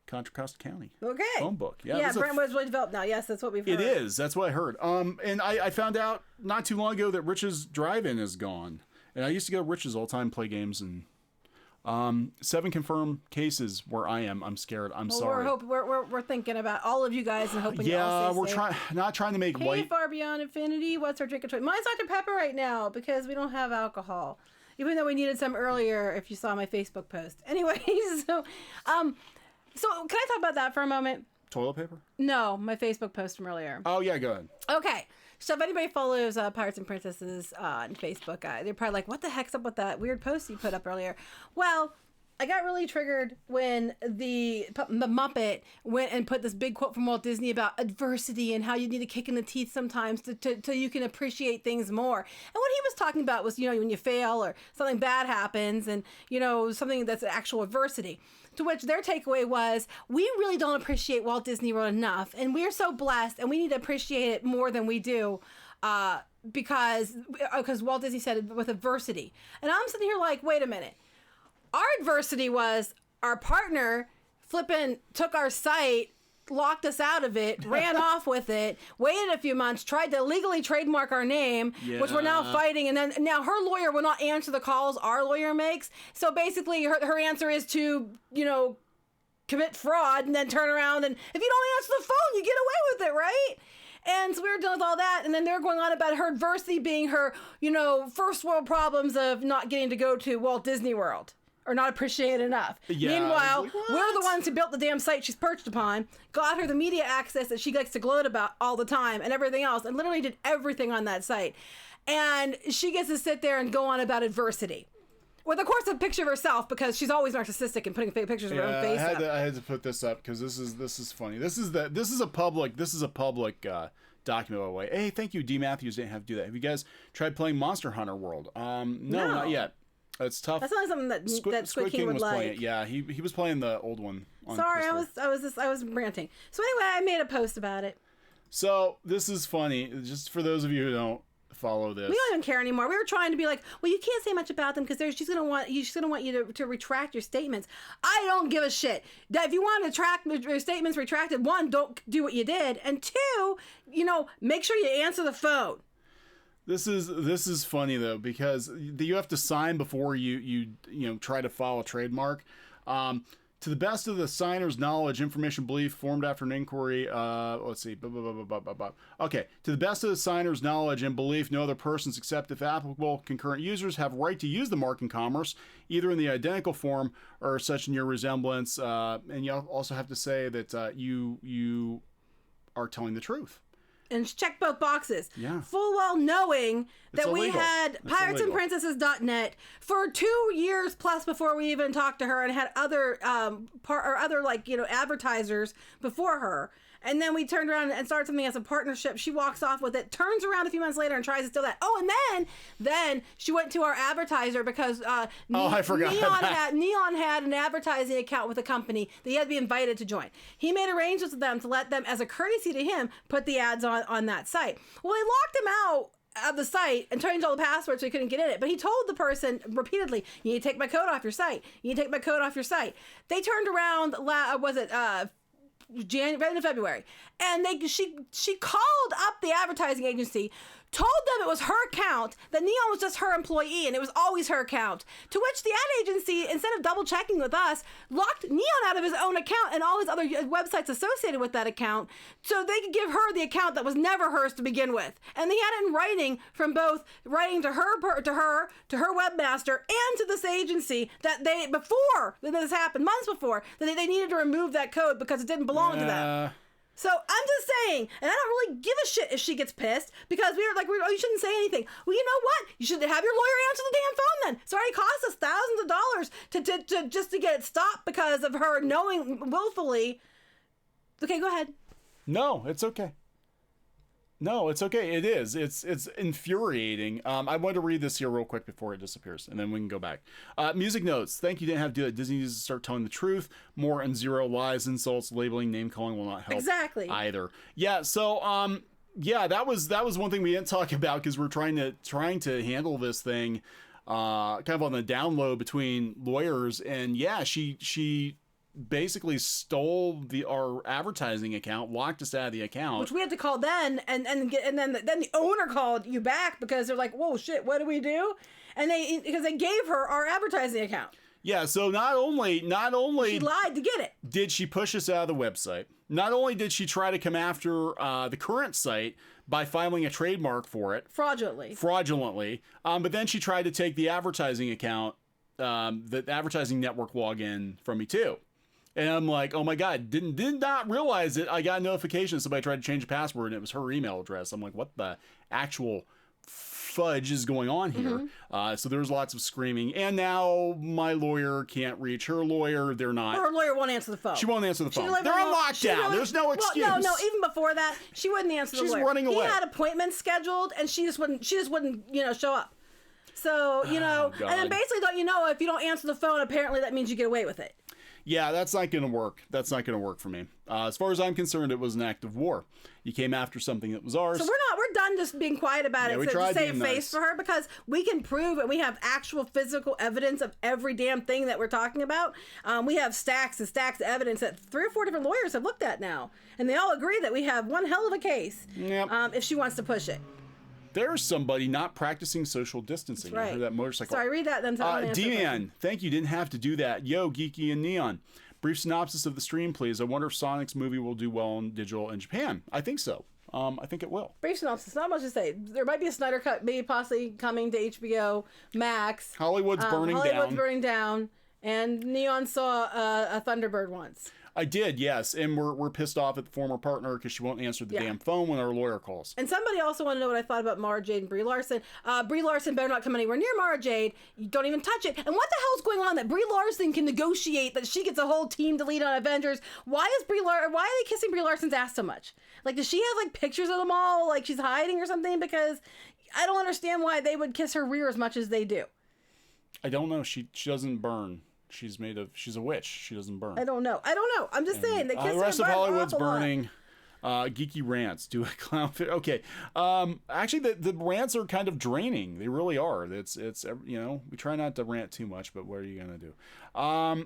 Contra Costa County. Okay. Phone book. Yeah, Brentwood's really developed now. Yes, that's what we've heard. It is. That's what I heard. And I found out not too long ago that Rich's Drive-In is gone. And I used to go to Rich's all the time, play games, and 7 confirmed cases where I am. I'm scared. I'm sorry. We're thinking about all of you guys and hoping you all stay safe. We're not trying to make light. Far beyond infinity. What's our drink of choice? Mine's Dr. Pepper right now because we don't have alcohol. Even though we needed some earlier, if you saw my Facebook post. Anyway, so can I talk about that for a moment? Toilet paper? No, my Facebook post from earlier. Oh, yeah, go ahead. Okay. So if anybody follows Pirates and Princesses on Facebook, they're probably like, what the heck's up with that weird post you put up earlier? Well, I got really triggered when the Muppet went and put this big quote from Walt Disney about adversity and how you need a kick in the teeth sometimes to you can appreciate things more. And what he was talking about was, when you fail or something bad happens and, something that's actual adversity. To which their takeaway was, we really don't appreciate Walt Disney World enough. And we're so blessed and we need to appreciate it more than we do because Walt Disney said it with adversity. And I'm sitting here like, wait a minute. Our adversity was our partner flipping took our site, locked us out of it, ran off with it, waited a few months, tried to legally trademark our name, which we're now fighting, and then now her lawyer will not answer the calls our lawyer makes. So basically her answer is to, commit fraud and then turn around, and if you don't answer the phone, you get away with it, right? And so we were dealing with all that, and then they're going on about her adversity being her, first world problems of not getting to go to Walt Disney World. Or not appreciated enough. Yeah, meanwhile, we're the ones who built the damn site she's perched upon, got her the media access that she likes to gloat about all the time and everything else, and literally did everything on that site. And she gets to sit there and go on about adversity. With, of course, a picture of herself, because she's always narcissistic and putting fake pictures of her own face up. I had to put this up because this is funny. This is a public document, by the way. Hey, thank you, D. Matthews. Didn't have to do that. Have you guys tried playing Monster Hunter World? No, not yet. It's tough. That's not something that Squid King would like. Playing it. Yeah, he was playing the old one. Sorry, I was ranting. So anyway, I made a post about it. So this is funny. Just for those of you who don't follow this, we don't even care anymore. We were trying to be like, well, you can't say much about them because she's gonna want you to retract your statements. I don't give a shit. That if you want to retract your statements retracted, one, don't do what you did, and two, make sure you answer the phone. This is funny though, because you have to sign before you try to file a trademark. To the best of the signer's knowledge, information, belief formed after an inquiry. Let's see. Okay. To the best of the signer's knowledge and belief, no other persons except, if applicable, concurrent users have right to use the mark in commerce, either in the identical form or such near resemblance. And you also have to say that you are telling the truth. And check both boxes. Yeah. Full well knowing that illegal. We had piratesandprincesses.net for 2 years plus before we even talked to her, and had other advertisers before her. And then we turned around and started something as a partnership. She walks off with it, turns around a few months later and tries to steal that. Oh, and then she went to our advertiser because I forgot Neon had an advertising account with a company that he had to be invited to join. He made arrangements with them to let them, as a courtesy to him, put the ads on that site. Well, they locked him out of the site and changed all the passwords so he couldn't get in it. But he told the person repeatedly, you need to take my code off your site. You need to take my code off your site. They turned around, January, February, and she called up the advertising agency, told them it was her account, that Neon was just her employee and it was always her account, to which the ad agency, instead of double checking with us, locked Neon out of his own account and all his other websites associated with that account so they could give her the account that was never hers to begin with. And they had it in writing, from both writing to her webmaster and to this agency, that they, before this happened, months before, that they needed to remove that code because it didn't belong to them. So I'm just saying, and I don't really give a shit if she gets pissed, because we were like, you shouldn't say anything. Well, you know what? You should have your lawyer answer the damn phone then. It's already cost us thousands of dollars to just to get it stopped because of her knowing willfully. Okay, go ahead. No, it's okay. No, it's okay. It is. It's infuriating. I want to read this here real quick before it disappears, and then we can go back. Music notes. Thank you. Didn't have to do it. Disney needs to start telling the truth more, and zero lies, insults, labeling, name calling will not help. Exactly. Either. Yeah. So that was one thing we didn't talk about because we're trying to handle this thing, kind of on the down low between lawyers, and yeah, she basically stole our advertising account, locked us out of the account, which we had to call then, and then the owner called you back because they're like, whoa, shit, what do we do? And because they gave her our advertising account. Yeah, so not only she lied to get it, did she push us out of the website, not only did she try to come after the current site by filing a trademark for it fraudulently, but then she tried to take the advertising account, the advertising network login from me too. And I'm like, oh my God, did not realize it. I got a notification somebody tried to change the password and it was her email address. I'm like, what the actual fudge is going on here? Mm-hmm. So there's lots of screaming. And now my lawyer can't reach her lawyer. They're not. Her lawyer won't answer the phone. She won't answer the phone. They're on lockdown. There's no excuse. Well, no, even before that, she wouldn't answer the lawyer. She's running away. He had appointments scheduled and she just wouldn't, show up. So, and then basically, don't if you don't answer the phone, apparently that means you get away with it. Yeah, that's not going to work. That's not going to work for me. As far as I'm concerned, it was an act of war. You came after something that was ours. So we're done just being quiet about it. We to tried save being face nice. for her, because we can prove and we have actual physical evidence of every damn thing that we're talking about. We have stacks and stacks of evidence that 3 or 4 different lawyers have looked at now, and they all agree that we have one hell of a case. Yep. If she wants to push it. There's somebody not practicing social distancing. That's right. I heard that motorcycle. Sorry, read that then. D-Man, thank you. Didn't have to do that. Yo, Geeky and Neon. Brief synopsis of the stream, please. I wonder if Sonic's movie will do well in digital in Japan. I think so. I think it will. Brief synopsis. Not much to say. There might be a Snyder Cut, maybe possibly coming to HBO Max. Hollywood's burning down. And Neon saw a Thunderbird once. I did, yes. And we're pissed off at the former partner because she won't answer the damn phone when our lawyer calls. And somebody also wanted to know what I thought about Mara Jade and Brie Larson. Brie Larson better not come anywhere near Mara Jade. You don't even touch it. And what the hell's going on that Brie Larson can negotiate that she gets a whole team to lead on Avengers? Why are they kissing Brie Larson's ass so much? Like, does she have like pictures of them all? Like she's hiding or something? Because I don't understand why they would kiss her rear as much as they do. I don't know. She doesn't burn. She's a witch. She doesn't burn. I don't know. I'm just saying they kiss her. The rest of Hollywood's burning. Geeky rants. Do a clownfish. Okay. Actually, the rants are kind of draining. They really are. It's we try not to rant too much, but what are you gonna do?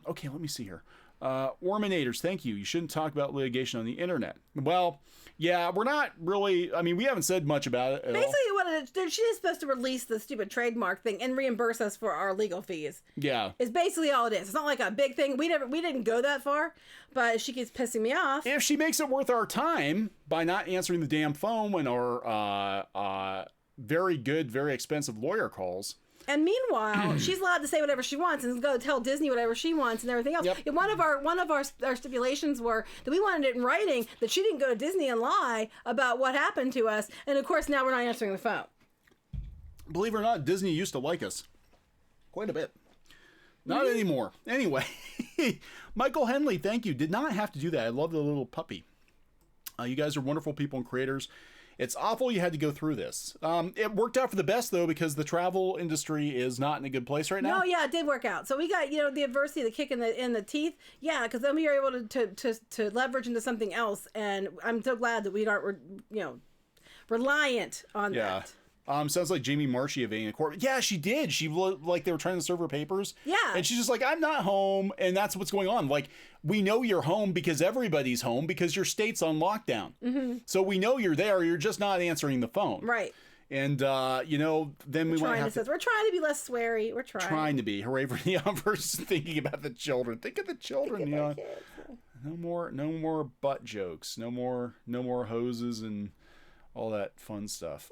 Okay. Let me see here. Orminators, thank you. You shouldn't talk about litigation on the internet. Well, yeah, we're not really. I mean, we haven't said much about it. Basically, she is supposed to release the stupid trademark thing and reimburse us for our legal fees. Yeah, it's basically all it is. It's not like a big thing. We didn't go that far, but she keeps pissing me off. If she makes it worth our time by not answering the damn phone when our very good, very expensive lawyer calls. And meanwhile, she's allowed to say whatever she wants and go tell Disney whatever she wants and everything else. Yep. And one of our stipulations were that we wanted it in writing that she didn't go to Disney and lie about what happened to us. And of course, now we're not answering the phone. Believe it or not, Disney used to like us quite a bit. Not anymore. Anyway, Michael Henley, thank you. Did not have to do that. I love the little puppy. You guys are wonderful people and creators. It's awful you had to go through this. It worked out for the best, though, because the travel industry is not in a good place right now. No, yeah, it did work out. So we got, the adversity, the kick in the teeth. Yeah, because then we were able to leverage into something else. And I'm so glad that we aren't, reliant on that. Sounds like Jamie Marchi evading a court. Yeah, she did. She like they were trying to serve her papers. Yeah. And she's just like, I'm not home. And that's what's going on. Like, we know you're home because everybody's home because your state's on lockdown. Mm-hmm. So we know you're there. You're just not answering the phone. Right. And, then we want to we're trying to be less sweary. We're trying to be. Hooray for Neon versus thinking about the children. Think of the children, Neon. No more butt jokes. No more hoses and all that fun stuff.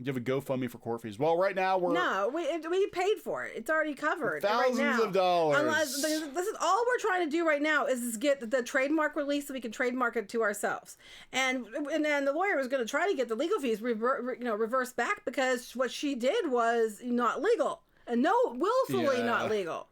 You have a GoFundMe for court fees. Well, right now we paid for it. It's already covered. Thousands of dollars. This is all we're trying to do right now is get the trademark release so we can trademark it to ourselves. And then the lawyer was going to try to get the legal fees reversed back because what she did was not legal and willfully not legal.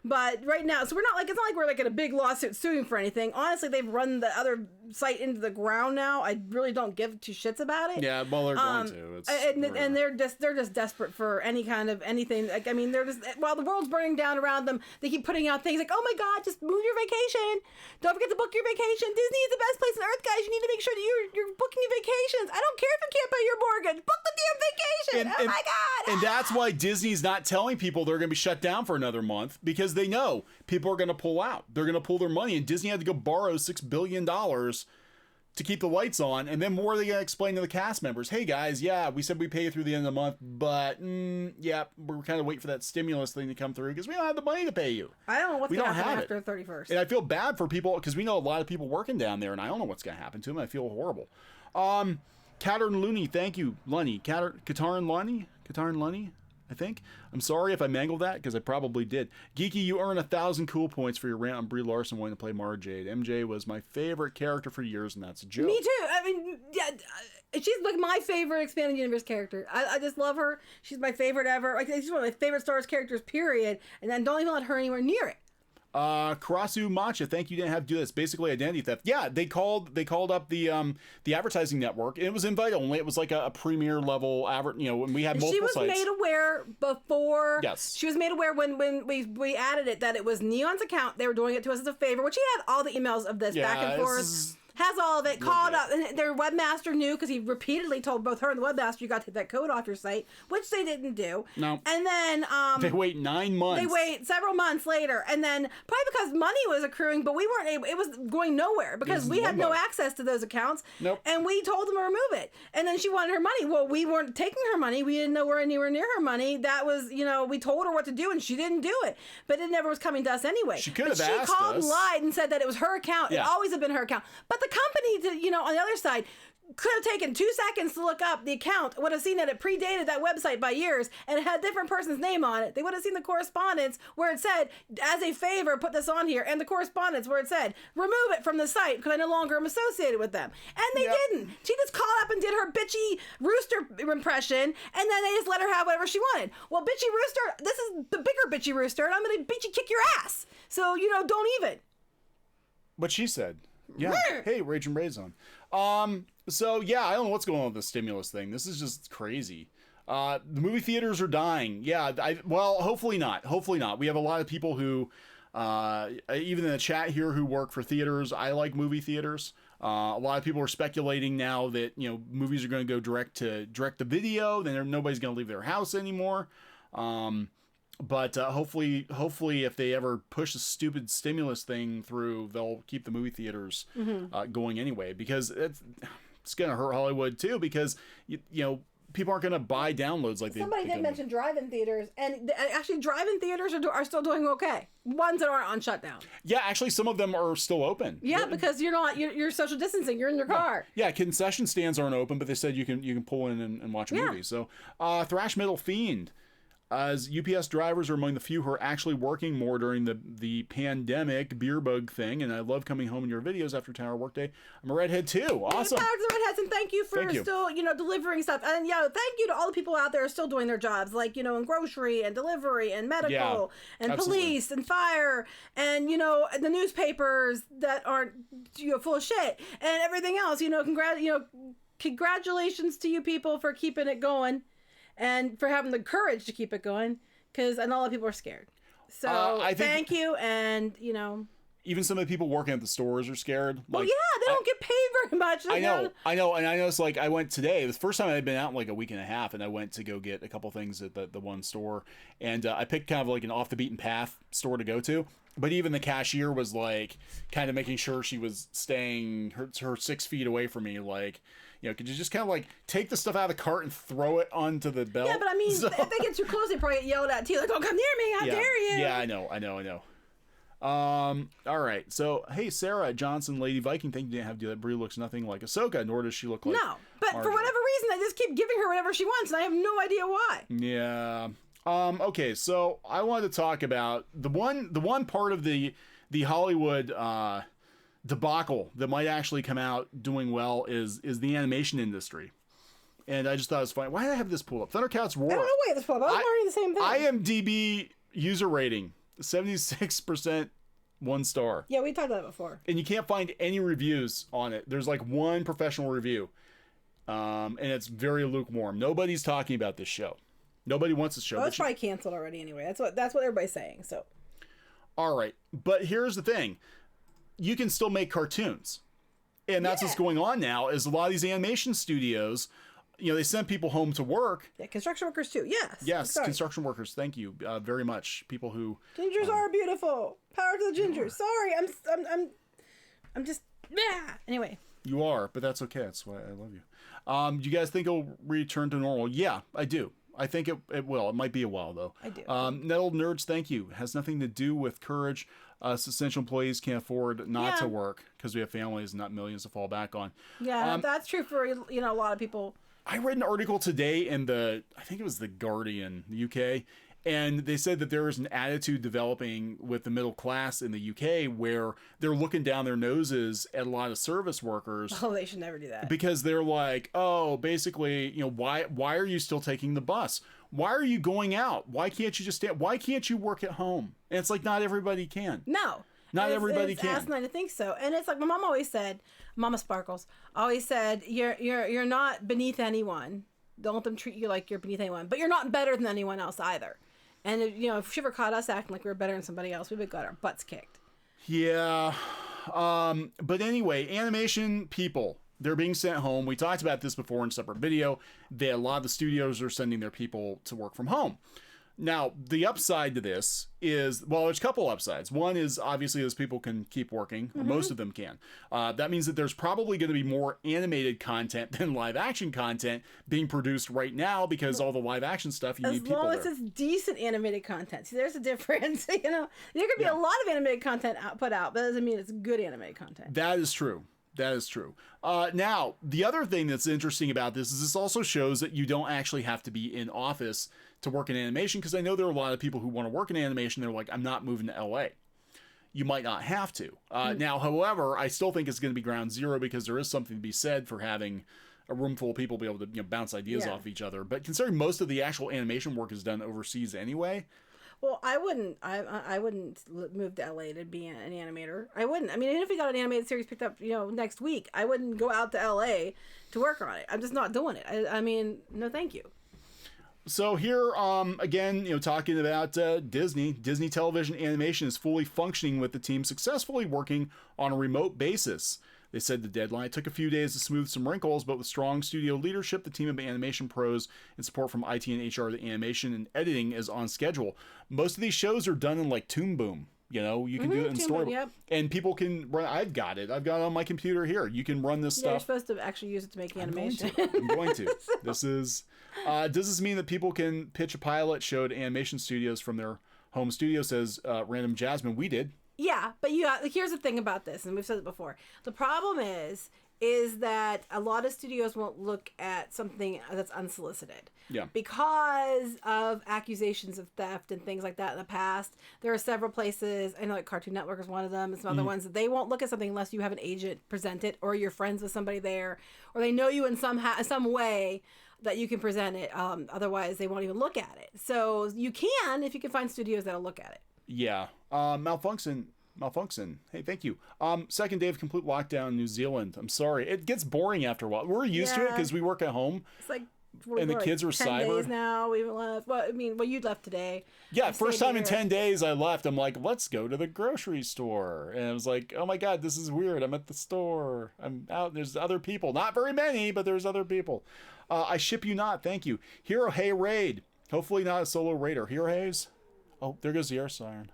But right now, so it's not like we're like in a big lawsuit suing for anything. Honestly, they've run the other site into the ground now. I really don't give two shits about it. Yeah, well, they're going to. And they're just desperate for any kind of anything. Like, I mean, they're just, while the world's burning down around them, they keep putting out things like, oh my God, just move your vacation. Don't forget to book your vacation. Disney is the best place on earth, guys. You need to make sure that you're booking your vacations. I don't care if you can't pay your mortgage. Book the damn vacation. Oh my God. And that's why Disney's not telling people they're going to be shut down for another month because they know people are going to pull out. They're going to pull their money, and Disney had to go borrow $6 billion to keep the lights on. And then what are they going to explain to the cast members? Hey guys, yeah, we said we pay you through the end of the month, but we're kind of waiting for that stimulus thing to come through because we don't have the money to pay you. I don't know what's going to happen after the 31st. And I feel bad for people because we know a lot of people working down there, and I don't know what's going to happen to them. I feel horrible. Katarn Looney, thank you, Lunny. Katarn Lunny, I think. I'm sorry if I mangled that because I probably did. Geeky, you earn 1,000 cool points for your rant on Brie Larson wanting to play Mara Jade. MJ was my favorite character for years, and that's a joke. Me too. I mean, yeah, she's like my favorite expanded universe character. I just love her. She's my favorite ever. Like, she's one of my favorite Star Wars characters, period. And then don't even let her anywhere near it. Karasu Matcha, thank you, didn't have to do this. Basically identity theft. Yeah, they called up the advertising network. It was invite only. It was like a premier level when we had multiple sites. She was made aware before. Yes. She was made aware when we added it that it was Neon's account. They were doing it to us as a favor, which he had all the emails of this back and forth. Has all of it, called up, and their webmaster knew because he repeatedly told both her and the webmaster, you got to take that code off your site, which they didn't do. No. And then they wait 9 months. They wait several months later, and then probably because money was accruing, but we weren't able. It was going nowhere because we had no access to those accounts. Nope. And we told them to remove it, and then she wanted her money. Well, we weren't taking her money. We didn't know we're anywhere near her money. That was, we told her what to do, and she didn't do it. But it never was coming to us anyway. She could have asked us. She called and lied and said that it was her account. Yeah. It always had been her account. But the company on the other side could have taken 2 seconds to look up the account, would have seen that it predated that website by years and it had a different person's name on it. They would have seen the correspondence where it said, as a favor, put this on here, and the correspondence where it said, remove it from the site because I no longer am associated with them. And they didn't. She just called up and did her bitchy rooster impression, and then they just let her have whatever she wanted. Well, bitchy rooster, this is the bigger bitchy rooster, and I'm going to bitchy kick your ass. So, don't even. What she said. Yeah. Hey, Rage and Razon. So yeah, I don't know what's going on with the stimulus thing. This is just crazy. The movie theaters are dying. Yeah. Well, hopefully not. Hopefully not. We have a lot of people who, even in the chat here, who work for theaters. I like movie theaters. A lot of people are speculating now that, movies are going to go direct to video. Then nobody's going to leave their house anymore. But hopefully, if they ever push a stupid stimulus thing through, they'll keep the movie theaters going anyway. Because it's going to hurt Hollywood too. Because people aren't going to buy downloads like Somebody did mention drive-in theaters, and actually, drive-in theaters are still doing okay. Ones that aren't on shutdown. Yeah, actually, some of them are still open. Yeah, because you're social distancing. You're in your car. Yeah, concession stands aren't open, but they said you can pull in and watch a movie. So, Thrash Metal Fiend. As UPS drivers are among the few who are actually working more during the pandemic beer bug thing, and I love coming home in your videos after 10-hour workday. I'm a redhead too. Awesome. Power to the redheads, and thank you for still delivering stuff. And thank you to all the people out there who are still doing their jobs, like in grocery and delivery and medical and police and fire and the newspapers that aren't full of shit and everything else. Congratulations to you people for keeping it going. And for having the courage to keep it going, because I know a lot of people are scared. So thank you, and even some of the people working at the stores are scared. Well, they don't get paid very much. I know, and I know. It's like I went today. It was the first time I'd been out in like a week and a half, and I went to go get a couple things at the one store, and I picked kind of like an off the beaten path store to go to. But even the cashier was like kind of making sure she was staying her 6 feet away from me, like. Could you just kind of like take the stuff out of the cart and throw it onto the belt? Yeah, but I mean, if they get too close, they probably get yelled at too. Like, "Don't come near me! How dare you!" Yeah, I know. All right. So, hey, Sarah Johnson, Lady Viking, thank you didn't have to do that. Brie looks nothing like Ahsoka, nor does she look like. No, but for whatever reason, they just keep giving her whatever she wants, and I have no idea why. Yeah. Okay. So I wanted to talk about the one part of the Hollywood debacle that might actually come out doing well is the animation industry. And I just thought it was funny. Why did I have this pulled up? Thundercats Roar. I don't know why this pulled up. I was wondering the same thing. IMDb user rating 76% 1 star. Yeah, we talked about that before. And you can't find any reviews on it. There's like one professional review, and it's very lukewarm. Nobody's talking about this show. Nobody wants this show. Well, it's probably canceled already anyway. That's what everybody's saying. So. All right, but here's the thing. You can still make cartoons. And that's what's going on now is a lot of these animation studios, they send people home to work. Yeah, construction workers too. Yes. Yes, construction workers. Thank you very much. People who gingers are beautiful. Power to the gingers. Sorry, I'm just anyway. You are, but that's okay. That's why I love you. Do you guys think it'll return to normal? Yeah, I do. I think it will. It might be a while though. I do. Nettled Nerds, thank you. Has nothing to do with courage. Essential employees can't afford not to work because we have families, not millions to fall back on. Yeah, that's true for a lot of people. I read an article today in I think it was the Guardian, the UK, And they said that there is an attitude developing with the middle class in the UK where they're looking down their noses at a lot of service workers. Oh, they should never do that. Because they're like, oh, basically, why are you still taking the bus? Why are you going out? Why can't you just stand? Why can't you work at home? And it's like, not everybody can. No. Not everybody it's can. It's asinine to think so. And it's like my mom always said, Mama Sparkles, always said, you're not beneath anyone. Don't let them treat you like you're beneath anyone. But you're not better than anyone else either. And, if she ever caught us acting like we were better than somebody else, we would have got our butts kicked. Yeah. But anyway, animation people, they're being sent home. We talked about this before in a separate video. A lot of the studios are sending their people to work from home. Now, the upside to this is, well, there's a couple upsides. One is obviously those people can keep working, or most of them can. That means that there's probably going to be more animated content than live action content being produced right now because all the live action stuff, you need people there. As long as it's decent animated content. See, there's a difference. There could be a lot of animated content put out, but that doesn't mean it's good animated content. That is true. That is true. Now, the other thing that's interesting about this is this also shows that you don't actually have to be in office to work in animation, because I know there are a lot of people who want to work in animation. They're like, I'm not moving to LA. You might not have to. Now, however, I still think it's going to be ground zero because there is something to be said for having a room full of people be able to bounce ideas off each other. But considering most of the actual animation work is done overseas anyway. Well, I wouldn't move to LA to be an animator. I wouldn't. I mean, even if we got an animated series picked up, next week, I wouldn't go out to LA to work on it. I'm just not doing it. I mean, no, thank you. So here, again, talking about Disney Television Animation is fully functioning with the team successfully working on a remote basis. They said the deadline took a few days to smooth some wrinkles, but with strong studio leadership, the team of animation pros and support from IT and HR, the animation and editing is on schedule. Most of these shows are done in like Toon Boom. You can do it in Storyboard. And people can run. I've got it on my computer here. You can run this stuff. You're supposed to actually use it to make animation. I'm going to. This is. Does this mean that people can pitch a pilot show to animation studios from their home studio? Says Random Jasmine. We did. Yeah, but here's the thing about this, and we've said it before. The problem is that a lot of studios won't look at something that's unsolicited. Yeah. Because of accusations of theft and things like that in the past. There are several places, I know like Cartoon Network is one of them, and some other ones, that they won't look at something unless you have an agent present it, or you're friends with somebody there, or they know you in some way that you can present it. Otherwise, they won't even look at it. So you can, if you can find studios that'll look at it. Yeah. Malfunction. Hey, thank you. Second day of complete lockdown in New Zealand. I'm sorry. It gets boring after a while. We're used to it because we work at home. It's like, and the kids are 10 cyber. days now. We left. Well, you left today. Yeah, first time in 10 days I left. I'm like, let's go to the grocery store. And I was like, oh my God, this is weird. I'm at the store. I'm out. There's other people. Not very many, but there's other people. I ship you not. Thank you. Hero Hay Raid. Hopefully not a solo raider. Hero Hayes. Oh, there goes the air siren.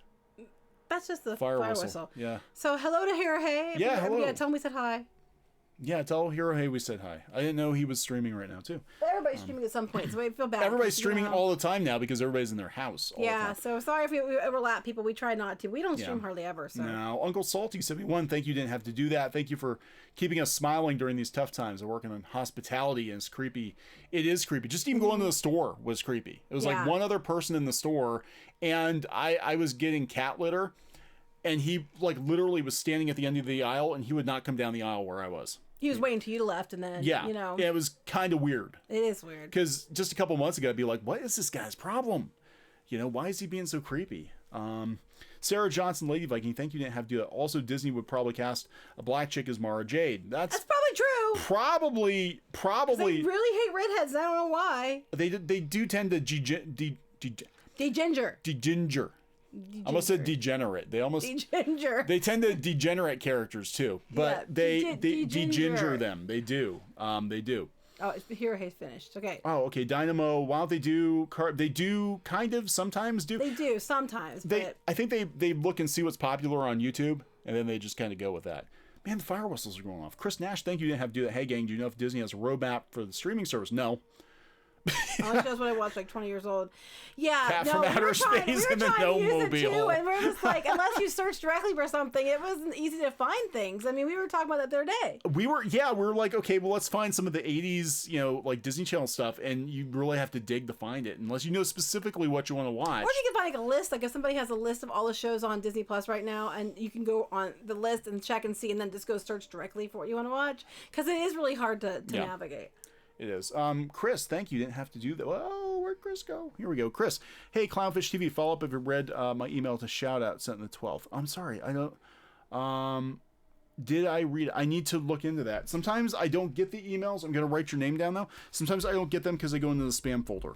That's just the fire whistle. Yeah. So hello to Hero Hay. Yeah, hello. Yeah, tell him we said hi. Yeah, tell Hero Hay we said hi. I didn't know he was streaming right now too. Everybody's streaming at some point, so I feel bad. Everybody's streaming all the time now because everybody's in their house all the time. So sorry if we overlap people. We try not to. We don't stream hardly ever. So. No, Uncle Salty71, thank you, didn't have to do that. Thank you for keeping us smiling during these tough times. We're working on hospitality, and it's creepy. It is creepy. Just even going to the store was creepy. It was like one other person in the store, and I was getting cat litter, and he like literally was standing at the end of the aisle, and he would not come down the aisle where I was. He was waiting till you left, and then, Yeah, it was kind of weird. It is weird. Because just a couple months ago, I'd be like, what is this guy's problem? Why is he being so creepy? Sarah Johnson, Lady Viking, thank you, didn't have to do that. Also, Disney would probably cast a black chick as Mara Jade. That's probably true. Probably. They really hate redheads. I don't know why. They do tend to deginger. I almost said degenerate. They almost deginger. They tend to degenerate characters too, but they deginger them. They do. They do. Oh, Hero Hay's finished. Okay. Oh, okay. Dynamo. Why don't they do? They do kind of sometimes do. They do sometimes. I think they look and see what's popular on YouTube, and then they just kind of go with that. Man, the fire whistles are going off. Chris Nash, thank you, didn't have to do that. Hey gang, do you know if Disney has a roadmap for the streaming service? No. All shows when I watched like 20 years old. Yeah, Cat no, from Outer Space and the to use it too, Gnome-mobile. and we're just like, unless you search directly for something, it wasn't easy to find things. I mean, we were talking about that the other day. We were like, okay, well, let's find some of the 80s, like Disney Channel stuff, and you really have to dig to find it, unless you know specifically what you want to watch. Or you can find like a list, like if somebody has a list of all the shows on Disney Plus right now, and you can go on the list and check and see, and then just go search directly for what you want to watch, because it is really hard to navigate. It is. Chris, thank you. Didn't have to do that. Oh, where'd Chris go? Here we go. Chris, hey, Clownfish TV, follow up if you read my email to shout out sent on the 12th. I'm sorry. I don't. Did I read it? I need to look into that. Sometimes I don't get the emails. I'm going to write your name down, though. Sometimes I don't get them because they go into the spam folder.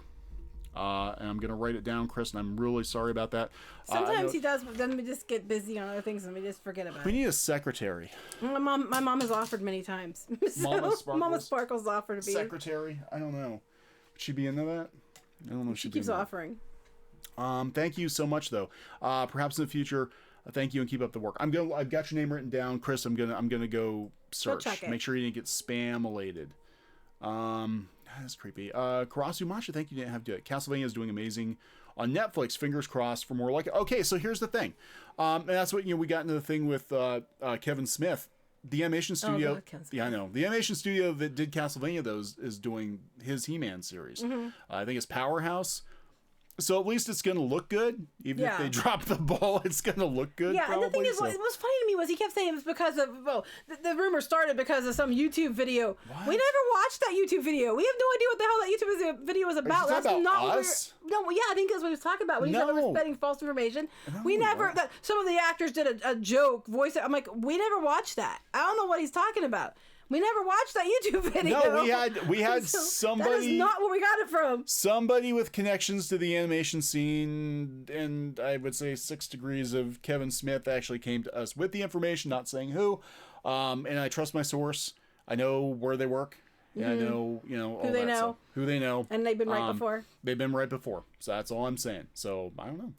And I'm going to write it down, Chris, and I'm really sorry about that. Sometimes he does, but then we just get busy on other things and we just forget about it. We need a secretary. My mom has offered many times. Mama Sparkle's offered to be secretary. I don't know. Would she be into that? I don't know. She keeps offering. Thank you so much, though. Perhaps in the future, thank you and keep up the work. I've got your name written down, Chris. I'm gonna go search. Go check it. Make sure you didn't get spam-related. That's creepy. Karasu Masha, thank you, didn't have to do it. Castlevania is doing amazing on Netflix. Fingers crossed for more like it. Okay, so here's the thing. And that's what, we got into the thing with Kevin Smith. The animation studio. Oh, God, yeah, I know. The animation studio that did Castlevania, though, is doing his He-Man series. Mm-hmm. I think it's Powerhouse. So at least it's going to look good. Even if they drop the ball, it's going to look good. Yeah, probably. and the thing is, what was funny to me was he kept saying it was because of, the rumor started because of some YouTube video. What? We never watched that YouTube video. We have no idea what the hell that YouTube video was about. That's not about what us? No, yeah, I think that's what he was talking about. When he said we were spreading false information. No, we never, some of the actors did a joke, voice it. I'm like, we never watched that. I don't know what he's talking about. We never watched that YouTube video. No, we had So somebody. That is not where we got it from. Somebody with connections to the animation scene, and I would say 6 degrees of Kevin Smith actually came to us with the information, not saying who. And I trust my source. I know where they work. And I know, all who they that know. stuff. Who they know. And they've been right before. They've been right before. So that's all I'm saying. So I don't know.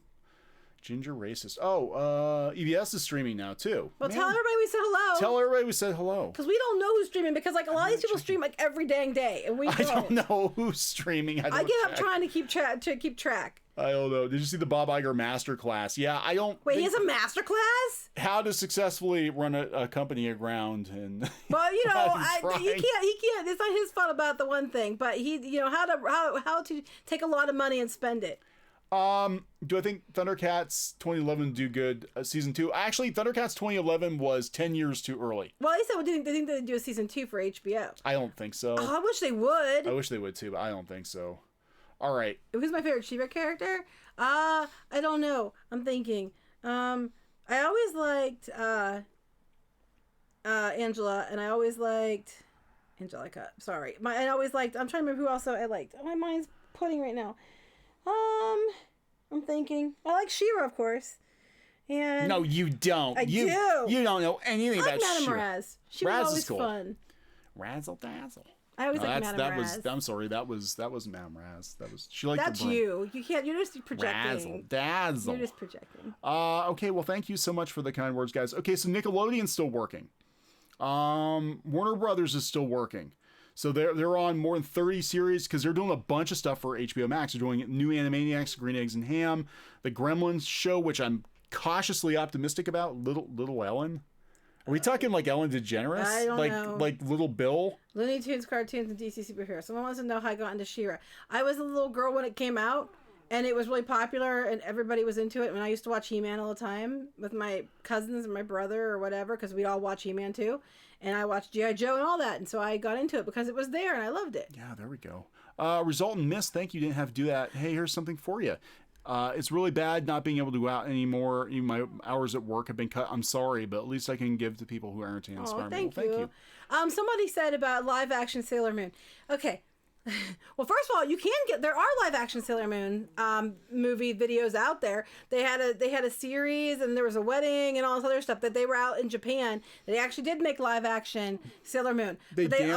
Ginger racist. Oh, EBS is streaming now too. Well, tell everybody we said hello. Tell everybody we said hello. Because we don't know who's streaming, because like a lot of these people stream like every dang day, and we I don't know who's streaming. I give up trying to keep track. I don't know. Did you see the Bob Iger masterclass? Yeah, I don't. Wait, he has a masterclass? How to successfully run a company aground and. Well, he can't. It's not his fault about the one thing, but how to take a lot of money and spend it. Do I think Thundercats 2011 do good season 2? Actually, Thundercats 2011 was 10 years too early. Well, I said, do you think they'd do a season 2 for HBO? I don't think so. Oh, I wish they would. I wish they would too, but I don't think so. All right. Who's my favorite She-Ra character? I don't know. I'm thinking. I always liked Angela, and I always liked Angelica. Sorry, I always liked. I'm trying to remember who else I liked. My mind's pudding right now. I'm thinking. I like She-Ra, of course. And no, you don't. I do. You don't know anything about Madame She-Ra. Raz. She was always cool. fun. Razzle dazzle. I always liked Madame Raz. I'm sorry. That was Madame Raz. She liked. That's you. You can't. You're just projecting. Razzle dazzle. You're just projecting. Okay. Well, thank you so much for the kind words, guys. Okay, so Nickelodeon's still working. Warner Brothers is still working. So they're on more than 30 series because they're doing a bunch of stuff for HBO Max. They're doing New Animaniacs, Green Eggs and Ham, the Gremlins show, which I'm cautiously optimistic about. Little Ellen. Are we talking like Ellen DeGeneres? I don't know. Like Little Bill? Looney Tunes, cartoons, and DC superheroes. Someone wants to know how I got into She-Ra. I was a little girl when it came out, and it was really popular, and everybody was into it. And I used to watch He-Man all the time with my cousins and my brother or whatever, because we'd all watch He-Man too. And I watched G.I. Joe and all that, and so I got into it because it was there, and I loved it. Yeah, there we go. Resultant miss. Thank you. Didn't have to do that. Hey, here's something for you. It's really bad not being able to go out anymore. Even my hours at work have been cut. I'm sorry, but at least I can give to people who are entertained and inspiring. Thank you. Somebody said about live action Sailor Moon. Okay. Well, first of all, there are live action Sailor Moon movie videos out there. They had a series, and there was a wedding and all this other stuff that they were out in Japan. They actually did make live action Sailor Moon. They did.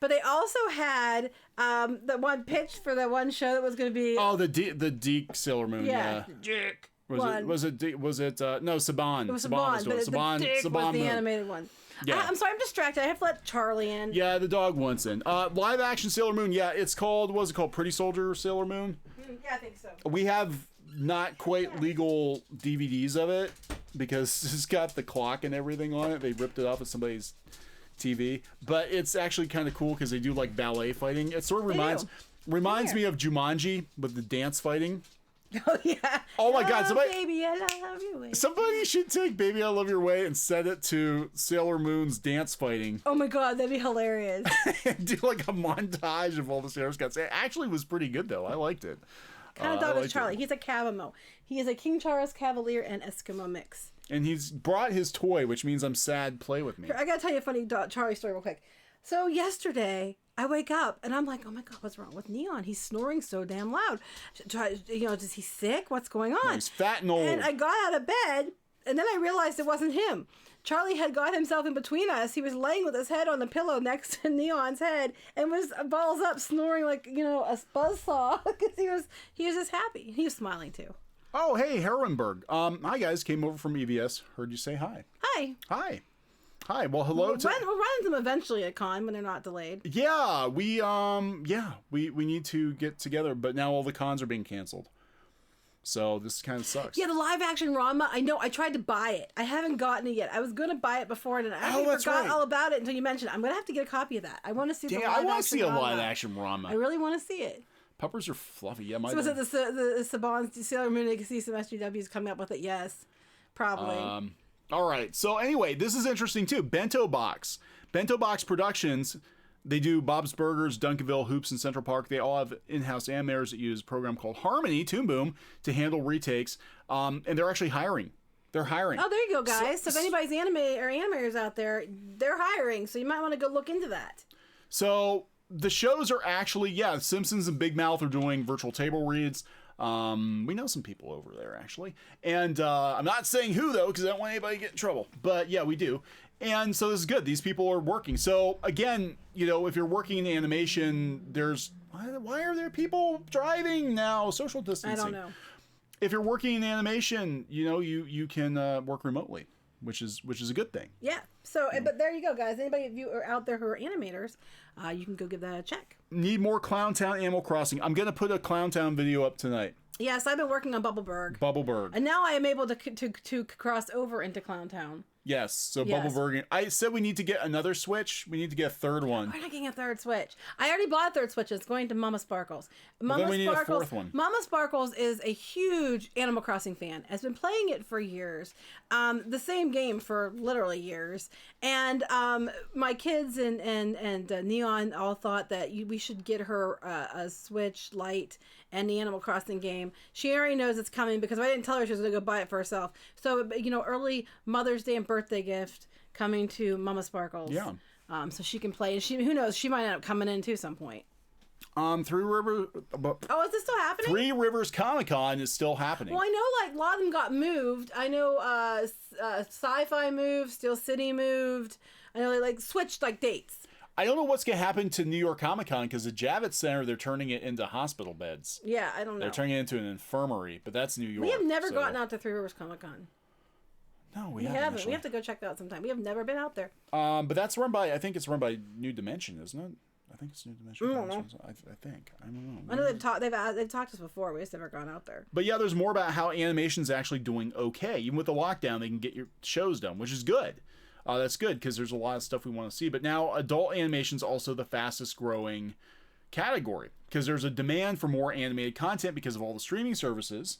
But they also had the one pitch for the one show that was going to be the Deke Sailor Moon. Yeah. Deke. Was it no Saban? It was Saban, but Saban was the animated one. Yeah. I'm sorry, I'm distracted. I have to let Charlie in. Yeah, the dog wants in. Live action Sailor Moon. Yeah, it's called, what is it called? Pretty Soldier Sailor Moon? Yeah, I think so. We have not quite legal DVDs of it because it's got the clock and everything on it. They ripped it off of somebody's TV. But it's actually kind of cool because they do like ballet fighting. It sort of reminds me of Jumanji with the dance fighting. Oh, yeah. Oh, my God. Baby, I love you. Somebody should take Baby I Love Your Way and set it to Sailor Moon's dance fighting. Oh, my God. That'd be hilarious. And do like a montage of all the Sailor Scouts. It actually was pretty good, though. I liked it. Kind of dog is Charlie. He's a Cavamo. He is a King Charles Cavalier and Eskimo mix. And he's brought his toy, which means I'm sad. Play with me. Here, I got to tell you a funny Charlie story real quick. So yesterday, I wake up and I'm like, oh my God, what's wrong with Neon? He's snoring so damn loud. Is he sick? What's going on? No, he's fat and old. And I got out of bed and then I realized it wasn't him. Charlie had got himself in between us. He was laying with his head on the pillow next to Neon's head and was balls up snoring like, a buzzsaw because he was just happy. He was smiling too. Oh, hey, Herrenberg. Hi, guys. Came over from EVS. Heard you say hi. Hi. Hi. Hi. Well, hello. We'll run into them eventually at con when they're not delayed. Yeah, we need to get together, but now all the cons are being canceled. So this kind of sucks. Yeah, the live action Ranma. I know. I tried to buy it. I haven't gotten it yet. I was going to buy it before, and I forgot all about it until you mentioned it. I'm going to have to get a copy of that. I want to see the live action Ranma. I want to see a live action Ranma. I really want to see it. Puppers are fluffy. Yeah, my. So was it the Saban's Sailor Moon see some SGWs coming up with it? Yes, probably. All right. So anyway, this is interesting too. Bento Box Productions. They do Bob's Burgers, Duncanville, Hoops, and Central Park. They all have in-house animators that use a program called Harmony, Toon Boom, to handle retakes. And they're actually hiring. They're hiring. Oh, there you go, guys. So if anybody's animators out there, they're hiring. So you might want to go look into that. So the shows are actually, Simpsons and Big Mouth are doing virtual table reads. We know some people over there, actually. And I'm not saying who, though, because I don't want anybody to get in trouble. But, yeah, we do. And so this is good. These people are working. So, again, if you're working in animation, why are there people driving now? Social distancing. I don't know. If you're working in animation, you can work remotely, which is a good thing. Yeah. So, but there you go, guys. Anybody of you are out there who are animators, you can go give that a check. Need more Clowntown Animal Crossing. I'm going to put a Clowntown video up tonight. Yes, I've been working on Bubbleberg. And now I am able to cross over into Clowntown. Yes, so Bubbleberg. I said we need to get another Switch. We need to get a third one. We're not getting a third Switch. I already bought a third Switch. It's going to Mama Sparkles. Then we need a fourth one. Mama Sparkles is a huge Animal Crossing fan. Has been playing it for years. The same game for literally years. And my kids and Neon all thought that we should get her a Switch Lite and the Animal Crossing game. She already knows it's coming because I didn't tell her she was going to go buy it for herself. So, early Mother's Day and birthday gift coming to Mama Sparkles. Yeah. So she can play. And who knows? She might end up coming in too some point. Three Rivers. Oh, is this still happening? Three Rivers Comic-Con is still happening. Well, I know a lot of them got moved. I know Sci-Fi moved, Steel City moved. I know they switched dates. I don't know what's going to happen to New York Comic-Con because the Javits Center, they're turning it into hospital beds. Yeah, I don't know. They're turning it into an infirmary, but that's New York. We have never gotten out to Three Rivers Comic-Con. No, we haven't. We have to go check that out sometime. We have never been out there. But that's I think it's run by New Dimension, isn't it? I think it's New Dimension. I don't know. I don't know. I know they've talked to us before. We just never gone out there. But yeah, there's more about how animation's actually doing okay. Even with the lockdown, they can get your shows done, which is good. That's good because there's a lot of stuff we want to see. But now adult animation's also the fastest growing category because there's a demand for more animated content because of all the streaming services,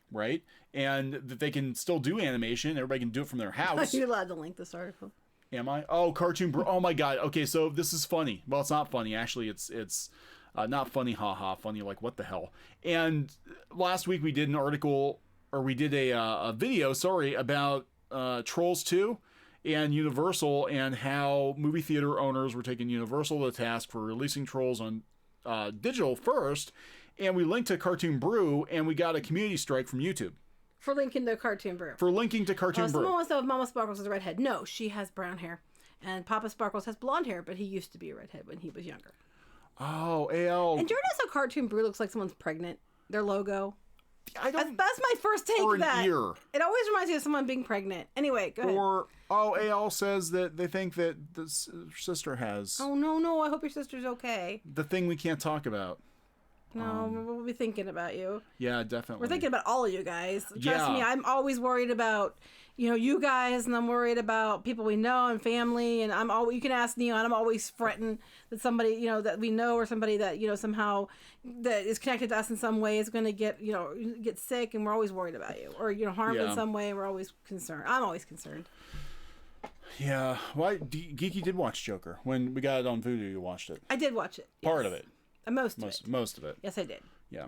right? And that they can still do animation. Everybody can do it from their house. Are you allowed to link this article? Am I? Oh, Cartoon Brew. Oh my God. Okay, so this is funny. Well, it's not funny. Actually, it's not funny. Haha. Funny like what the hell. And last week we did an article, or we did a video. Sorry, about Trolls 2. And Universal, and how movie theater owners were taking Universal to task for releasing Trolls on digital first, and we linked to Cartoon Brew, and we got a community strike from YouTube. For linking to Cartoon Brew. Someone wants to know if Mama Sparkles is a redhead. No, she has brown hair. And Papa Sparkles has blonde hair, but he used to be a redhead when he was younger. Oh, AL. And do you notice how Cartoon Brew looks like someone's pregnant? Their logo. I don't. That's my first take Or of that. an ear. It always reminds me of someone being pregnant. Anyway, go ahead. Or AL says that they think that the sister has Oh no! I hope your sister's okay. the thing we can't talk about. No, we'll be thinking about you. Yeah, definitely. We're thinking about all of you guys. Trust Yeah. me, I'm always worried about, you guys, and I'm worried about people we know and family, and you can ask Neon, I'm always fretting that somebody, that we know, or somebody that, somehow that is connected to us in some way is going to get sick, and we're always worried about you, or, harmed in some way, and we're always concerned. I'm always concerned. Yeah. Why? Geeky did watch Joker. When we got it on Vudu, you watched it. I did watch it. Part of it. Most of it. Yes, I did. Yeah.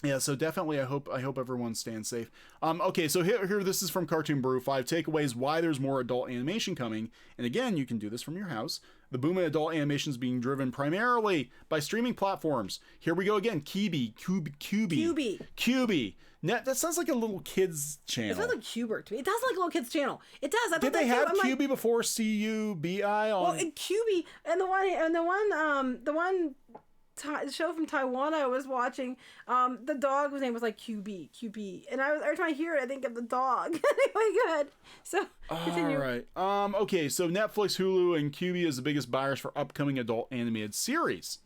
Yeah, so definitely I hope everyone's staying safe. Okay, so here this is from Cartoon Brew. 5 takeaways why there's more adult animation coming. And again, you can do this from your house. The boom in adult animation is being driven primarily by streaming platforms. Here we go again. Qibi. That sounds like a little kid's channel. It sounds like Qbert to me. It does sound like a little kid's channel. It does. I Did they have Qibi before Cubi on? Well, Qibi and the one show from Taiwan I was watching, the dog's name was like QB, and every time I hear it, I think of the dog. Anyway, good. So continue. All right. Okay, so Netflix, Hulu, and Qibi is the biggest buyers for upcoming adult animated series.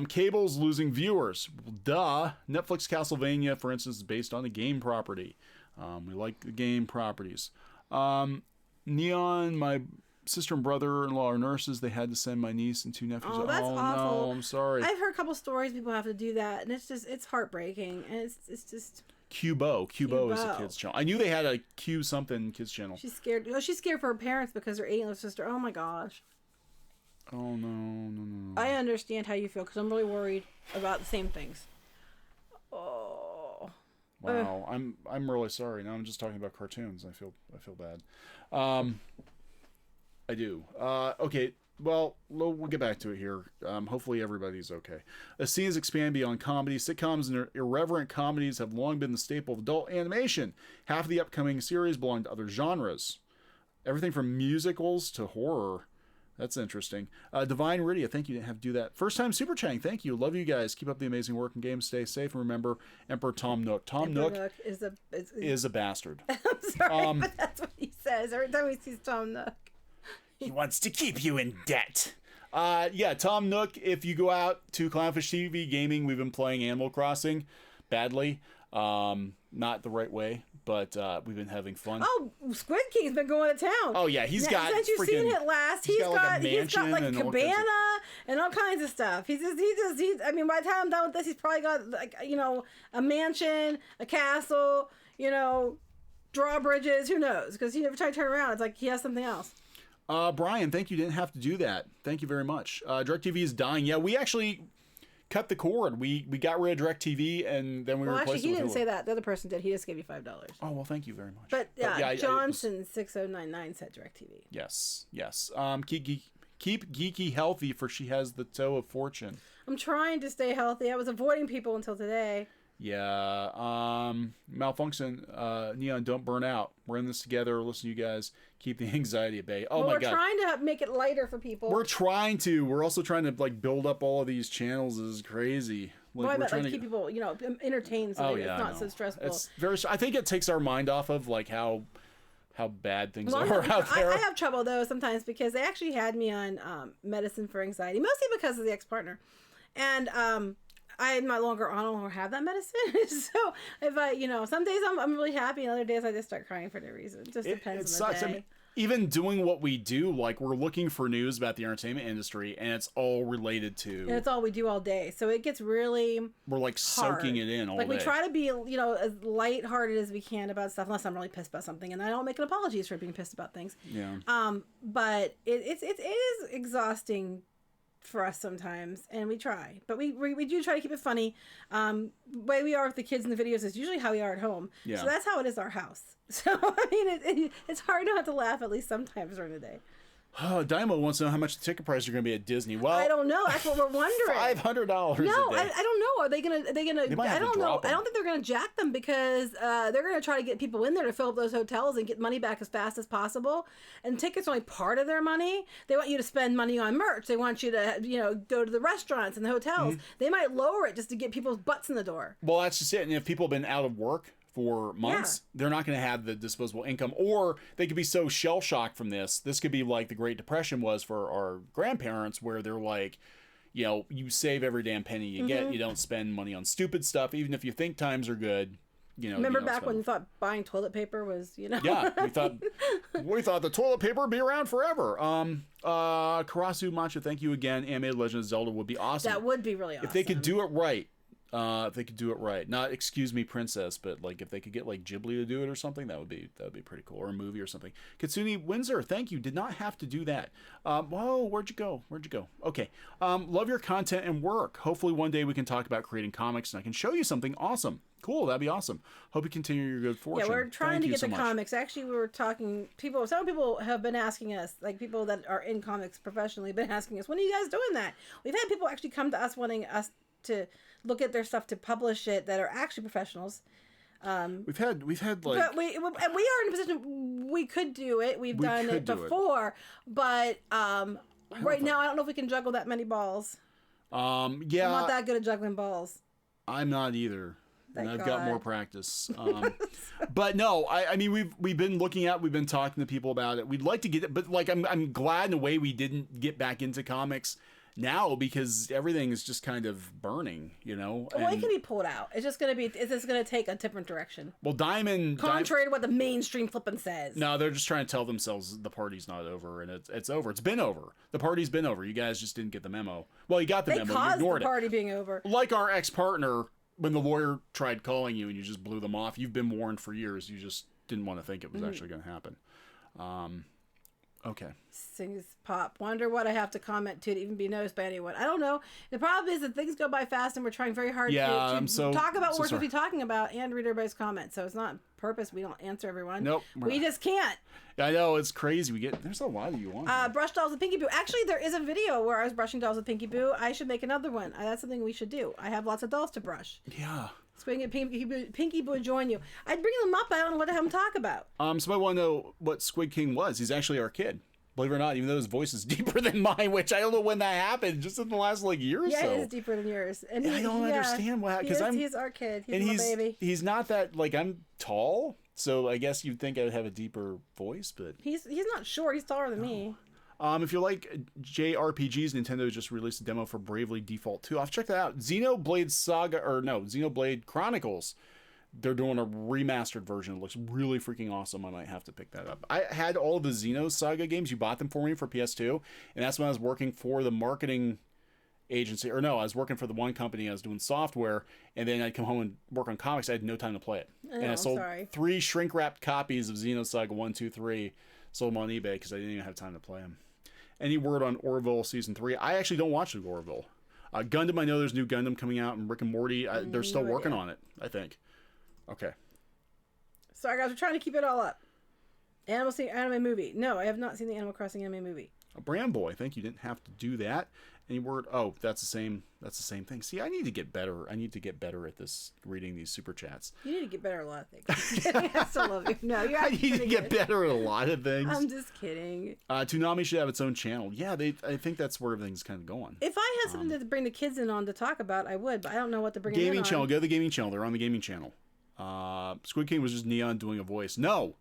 Cable's losing viewers. Duh. Netflix Castlevania, for instance, is based on a game property. We like the game properties. Neon, my sister and brother-in-law are nurses. They had to send my niece and 2 nephews. Oh, that's awful. No, I'm sorry. I've heard a couple stories people have to do that, and it's heartbreaking, and it's just. Cubo is a kids channel. I knew they had a Q something kids channel. She's scared. Oh, she's scared for her parents because her 8-year-old sister. Oh my gosh. Oh no. I understand how you feel because I'm really worried about the same things. Oh. Wow. I'm really sorry. Now I'm just talking about cartoons. I feel bad. I do. Okay. Well, we'll get back to it here. Hopefully everybody's okay. As scenes expand beyond comedy, sitcoms and irreverent comedies have long been the staple of adult animation. Half of the upcoming series belong to other genres. Everything from musicals to horror. That's interesting. Divine Rydia, thank you. Didn't have to do that. First time super chatting. Thank you. Love you guys. Keep up the amazing work and games. Stay safe. And remember, Emperor Tom Nook. Tom Nook is a bastard. I'm sorry, but that's what he says every time he sees Tom Nook. He wants to keep you in debt. Yeah, Tom Nook, if you go out to Clownfish TV Gaming, we've been playing Animal Crossing badly. Not the right way, but we've been having fun. Oh, Squid King's been going to town. Oh yeah, since you've seen it last, he's got like a cabana and all kinds of stuff. He's I mean, by the time I'm done with this, he's probably got like a mansion, a castle, drawbridges. Who knows? Because he never tried to turn around. It's like he has something else. Brian, thank you. Didn't have to do that. Thank you very much. DirecTV is dying. Yeah, we actually cut the cord. We got rid of DirecTV and then we replaced it with Hulu. Actually, he didn't say that. The other person did. He just gave you $5. Oh, well, thank you very much. But yeah, Johnson6099 said DirecTV. Yes. Keep Geeky healthy, for she has the toe of fortune. I'm trying to stay healthy. I was avoiding people until today. Yeah. Malfunction. Neon, don't burn out. We're in this together. Listen to you guys. Keep the anxiety at bay. Oh my God. We're trying to make it lighter for people. We're trying to. We're also trying to build up all of these channels. This is crazy. We're trying to keep people, entertained so it's not so stressful. It's very. I think it takes our mind off of how bad things are out there. I have trouble though sometimes because they actually had me on medicine for anxiety, mostly because of the ex-partner, and I no longer have that medicine. So if I, some days I'm really happy, and other days I just start crying for no reason. It just depends on the day. I mean, even doing what we do, we're looking for news about the entertainment industry, and it's all related to. And it's all we do all day, so it gets really. We're soaking it in all day. We try to be, as lighthearted as we can about stuff, unless I'm really pissed about something, and I don't make apologies for being pissed about things. Yeah. But it is exhausting for us sometimes, and we try, but we do try to keep it funny. The way we are with the kids in the videos is usually how we are at home. Yeah. So that's how it is our house. So I mean, it's hard not to laugh at least sometimes during the day. Dymo wants to know how much the ticket prices are going to be at Disney. Well, I don't know. That's what we're wondering. $500. No, a day. I don't know. Are they gonna? I don't know. Them. I don't think they're gonna jack them because they're gonna try to get people in there to fill up those hotels and get money back as fast as possible. And tickets are only part of their money. They want you to spend money on merch. They want you to go to the restaurants and the hotels. They might lower it just to get people's butts in the door. Well, that's just it. And if people have been out of work for months, they're not going to have the disposable income, or they could be so shell shocked from this. This could be like the Great Depression was for our grandparents, where they're like, you save every damn penny you get. You don't spend money on stupid stuff, even if you think times are good. Remember back when you thought buying toilet paper was, Yeah, we thought the toilet paper would be around forever. Karasu Macho, thank you again. Animated Legend of Zelda would be awesome. That would be really awesome if they could do it right. If they could do it right, not excuse me, princess, but like if they could get like Ghibli to do it or something, that would be pretty cool, or a movie or something. Kitsune Windsor, thank you. Did not have to do that. Whoa, where'd you go? Okay. Love your content and work. Hopefully one day we can talk about creating comics and I can show you something awesome. Cool, that'd be awesome. Hope you continue your good fortune. Yeah, we're trying to get the comics. Actually, we were talking. Some people have been asking us, like people that are in comics professionally, been asking us, when are you guys doing that? We've had people actually come to us wanting us to look at their stuff to publish it that are actually professionals. We've had like, but we are in a position we could do it. We've done it before, but right now I don't know if we can juggle that many balls. Yeah, I'm not that good at juggling balls. I'm not either. Thank and I've God. got more practice. But no, I mean we've been we've been talking to people about it. We'd like to get it, but like I'm glad in a way we didn't get back into comics now, because everything is just kind of burning, Well, it can be pulled out. It's just gonna take a different direction. Well, contrary to what the mainstream flippin' says. No, they're just trying to tell themselves the party's not over, and it's over. It's been over. The party's been over. You guys just didn't get the memo. Well, you got the memo. You ignored the party being over. Like our ex-partner, when the lawyer tried calling you and you just blew them off. You've been warned for years. You just didn't want to think it was actually going to happen. Okay. Things pop. Wonder what I have to comment to even be noticed by anyone. I don't know. The problem is that things go by fast, and we're trying very hard to talk about what we're supposed to be talking about and read everybody's comments. So it's not purpose. We don't answer everyone. Nope. We just can't. I know, it's crazy. There's a lot of you on. Brush dolls with Pinky Boo. Actually, there is a video where I was brushing dolls with Pinky Boo. I should make another one. That's something we should do. I have lots of dolls to brush. Yeah. So we can get Pinky Boo and join you. I'd bring them up. I don't know what to have them talk about. Somebody want to know what Squid King was. He's actually our kid. Believe it or not, even though his voice is deeper than mine, which I don't know when that happened, just in the last year or so. Yeah, it is deeper than yours. And I don't understand why, because he's our kid. He's a baby. He's not that, I'm tall, so I guess you'd think I'd have a deeper voice, but he's not short. He's taller than me. If you like JRPGs, Nintendo just released a demo for Bravely Default 2. I'll check that out. Xenoblade Chronicles. They're doing a remastered version. It looks really freaking awesome. I might have to pick that up. I had all the Xenosaga games. You bought them for me for PS2, and that's when I was working for the marketing agency. Or no, I was working for the one company. I was doing software, and then I'd come home and work on comics. I had no time to play it. And I sold 3 shrink-wrapped copies of Xenosaga 1, 2, 3. Sold them on eBay because I didn't even have time to play them. Any word on Orville Season 3? I actually don't watch the Orville. Gundam, I know there's new Gundam coming out, and Rick and Morty, they're still working on it, I think. Okay. Sorry, guys. We're trying to keep it all up. Anime movie. No, I have not seen the Animal Crossing anime movie. Brand Boy, I think you didn't have to do that. Any word? Oh, that's the same thing. See, I need to get better. I need to get better at this, reading these super chats. You need to get better at a lot of things. I still love you. No, you're I need to get better at a lot of things. I'm just kidding. Toonami should have its own channel. Yeah, I think that's where everything's kind of going. If I had something to bring the kids in on to talk about, I would, but I don't know what to bring them in on. Gaming channel. Go to the gaming channel. They're on the gaming channel. Squid King was just Neon doing a voice. No,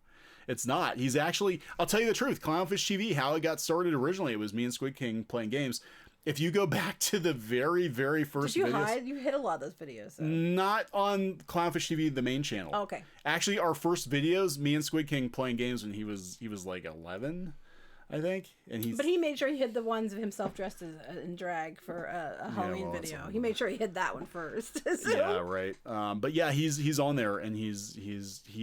it's not. He's actually, I'll tell you the truth, Clownfish TV, how it got started originally, it was me and Squid King playing games. If you go back to the very, very first videos. Did you hide? You hid a lot of those videos. So. Not on Clownfish TV, the main channel. Oh, okay. Actually, our first videos, me and Squid King playing games when he was like 11, I think. But he made sure he hid the ones of himself dressed in drag for a Halloween video. He made sure he hid that one first. So. Yeah, right. But yeah, he's on there, and he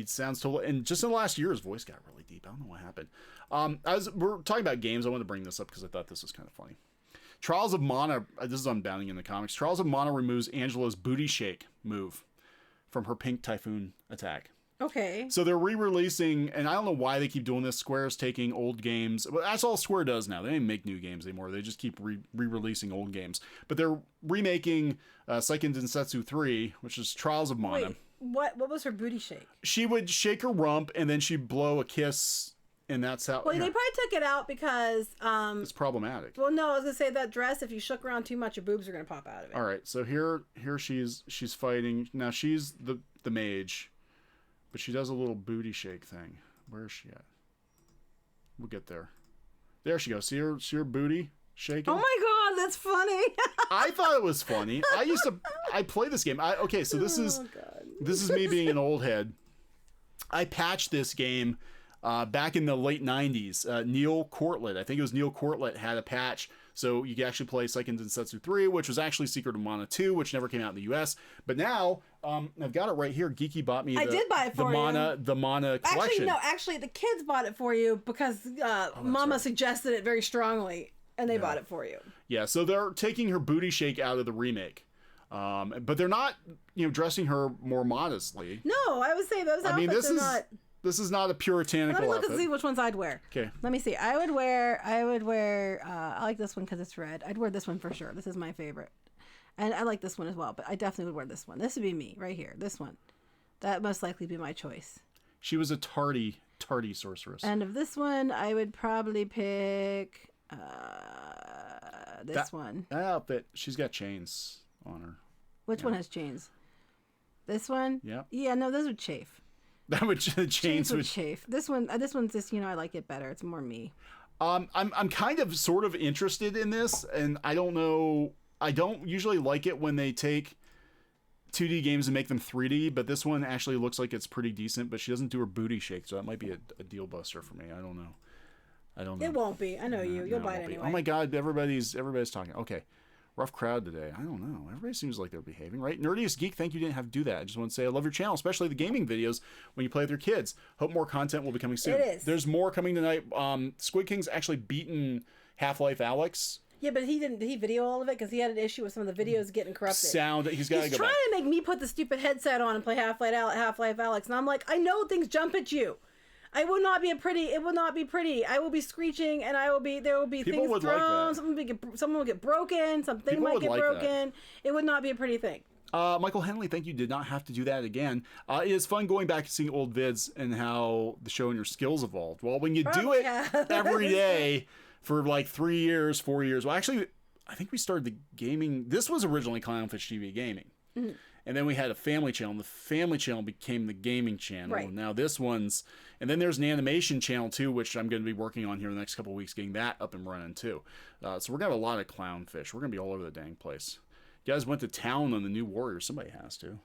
sounds totally. And just in the last year, his voice got really deep. I don't know what happened. We're talking about games. I wanted to bring this up because I thought this was kind of funny. Trials of Mana. This is unbounding in the comics. Trials of Mana removes Angela's booty shake move from her pink typhoon attack. Okay. So they're re-releasing, and I don't know why they keep doing this. Square's taking old games. Well, that's all Square does now. They don't even make new games anymore. They just keep re-releasing old games. But they're remaking Seiken Densetsu 3, which is Trials of Mana. Wait, what was her booty shake? She would shake her rump, and then she'd blow a kiss, and that's how... Well, they probably took it out because... it's problematic. Well, no, I was going to say that dress, if you shook around too much, your boobs are going to pop out of it. All right, so here she's fighting. Now, she's the mage, but she does a little booty shake thing. Where is she at? We'll get there. There she goes. See her booty shaking? Oh my god, that's funny. I thought it was funny. I play this game. Okay, so this is me being an old head. I patched this game back in the late 90s. Neil Cortlett, I think it was Neil Cortlett, had a patch so you could actually play Seiken Densetsu 3, which was actually Secret of Mana 2, which never came out in the US. But now, I've got it right here. Geeky bought me I did buy it for the Mana collection. Actually, the kids bought it for you because Mama suggested it very strongly, and they bought it for you. Yeah, so they're taking her booty shake out of the remake. But they're not, dressing her more modestly. No, I would say those outfits are not... This is not a puritanical outfit. Let me look and see which ones I'd wear. Okay. Let me see. I would wear, I like this one because it's red. I'd wear this one for sure. This is my favorite. And I like this one as well, but I definitely would wear this one. This would be me right here. This one. That must likely be my choice. She was a tardy sorceress. And of this one, I would probably pick this one. That outfit, she's got chains on her. Which one has chains? This one? Yeah. Yeah, no, those would chafe. That would chains would chafe. This one's just, I like it better. It's more me. I'm kind of sort of interested in this, and I don't know. I don't usually like it when they take 2D games and make them 3D, but this one actually looks like it's pretty decent. But she doesn't do her booty shake, so that might be a deal buster for me. I don't know. It won't be. I know you'll buy it anyway. Oh my god, everybody's talking. Okay. Rough crowd today. I don't know. Everybody seems like they're behaving, right? Nerdiest Geek, thank you didn't have to do that. I just want to say I love your channel, especially the gaming videos when you play with your kids. Hope more content will be coming soon. It is. There's more coming tonight. Squid King's actually beaten Half-Life Alyx. Yeah, but did he video all of it? Because he had an issue with some of the videos getting corrupted. He's trying to make me put the stupid headset on and play Half-Life Alyx. And I'm like, I know things jump at you. It will not be pretty. I will be screeching, and there will be People things thrown. Like someone will get broken. Something might get broken. It would not be a pretty thing. Michael Henley, thank you. Did not have to do that again. It is fun going back and seeing old vids and how the show and your skills evolved. Well, when you do it every day for like 3 years, 4 years. Well, actually, I think we started the gaming. This was originally Clownfish TV Gaming. Mm-hmm. And then we had a family channel. And the family channel became the gaming channel. Right. And now this one's... And then there's an animation channel, too, which I'm going to be working on here in the next couple of weeks, getting that up and running, too. So we're going to have a lot of Clownfish. We're going to be all over the dang place. You guys went to town on the new Warriors. Somebody has to.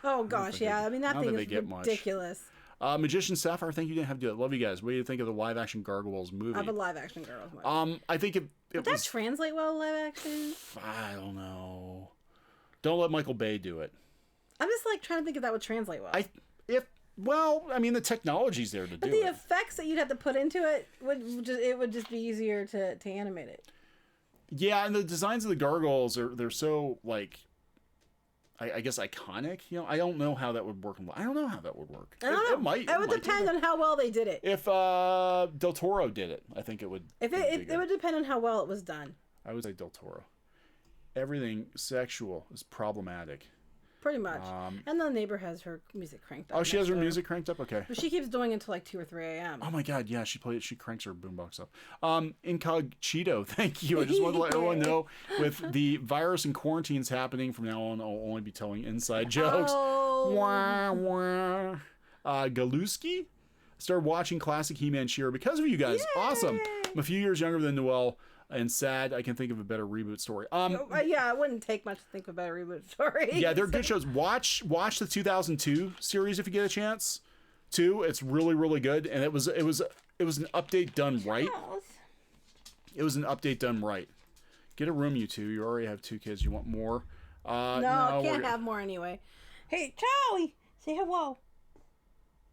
Oh, gosh, yeah. I mean, that thing is ridiculous. Magician Sapphire, thank you didn't have to do it. Love you guys. What do you think of the live-action Gargoyles movie? I have a live-action Gargoyles movie. I think Would that translate well to live-action? I don't know. Don't let Michael Bay do it. I'm just trying to think if that would translate well. The technology's there to do it. But the effects that you'd have to put into it would just be easier to animate it. Yeah, and the designs of the gargoyles they're so I guess iconic. I don't know how that would work. I don't know how that would work. I don't know. It would depend on how well they did it. If Del Toro did it, I think it would. It would depend on how well it was done. I would say Del Toro. Everything sexual is problematic. Pretty much. And the neighbor has her music cranked up. Oh, she has her music cranked up? Okay. But she keeps doing it until 2 or 3 a.m. Oh my god, yeah, she cranks her boombox up. Incogito, thank you. I just want to let everyone know with the virus and quarantines happening from now on, I'll only be telling inside jokes. Oh. Wah, wah. Galuski started watching classic He-Man She-Ra because of you guys. Yay! Awesome. I'm a few years younger than Noelle. And sad, I can think of a better reboot story. Yeah, it wouldn't take much to think of a better reboot story. Yeah, they're good shows. Watch the 2002 series if you get a chance. It's really, really good, and it was an update done right. It was an update done right. Get a room, you two. You already have 2 kids. You want more? No, I can't have more anyway. Hey, Charlie, say hello.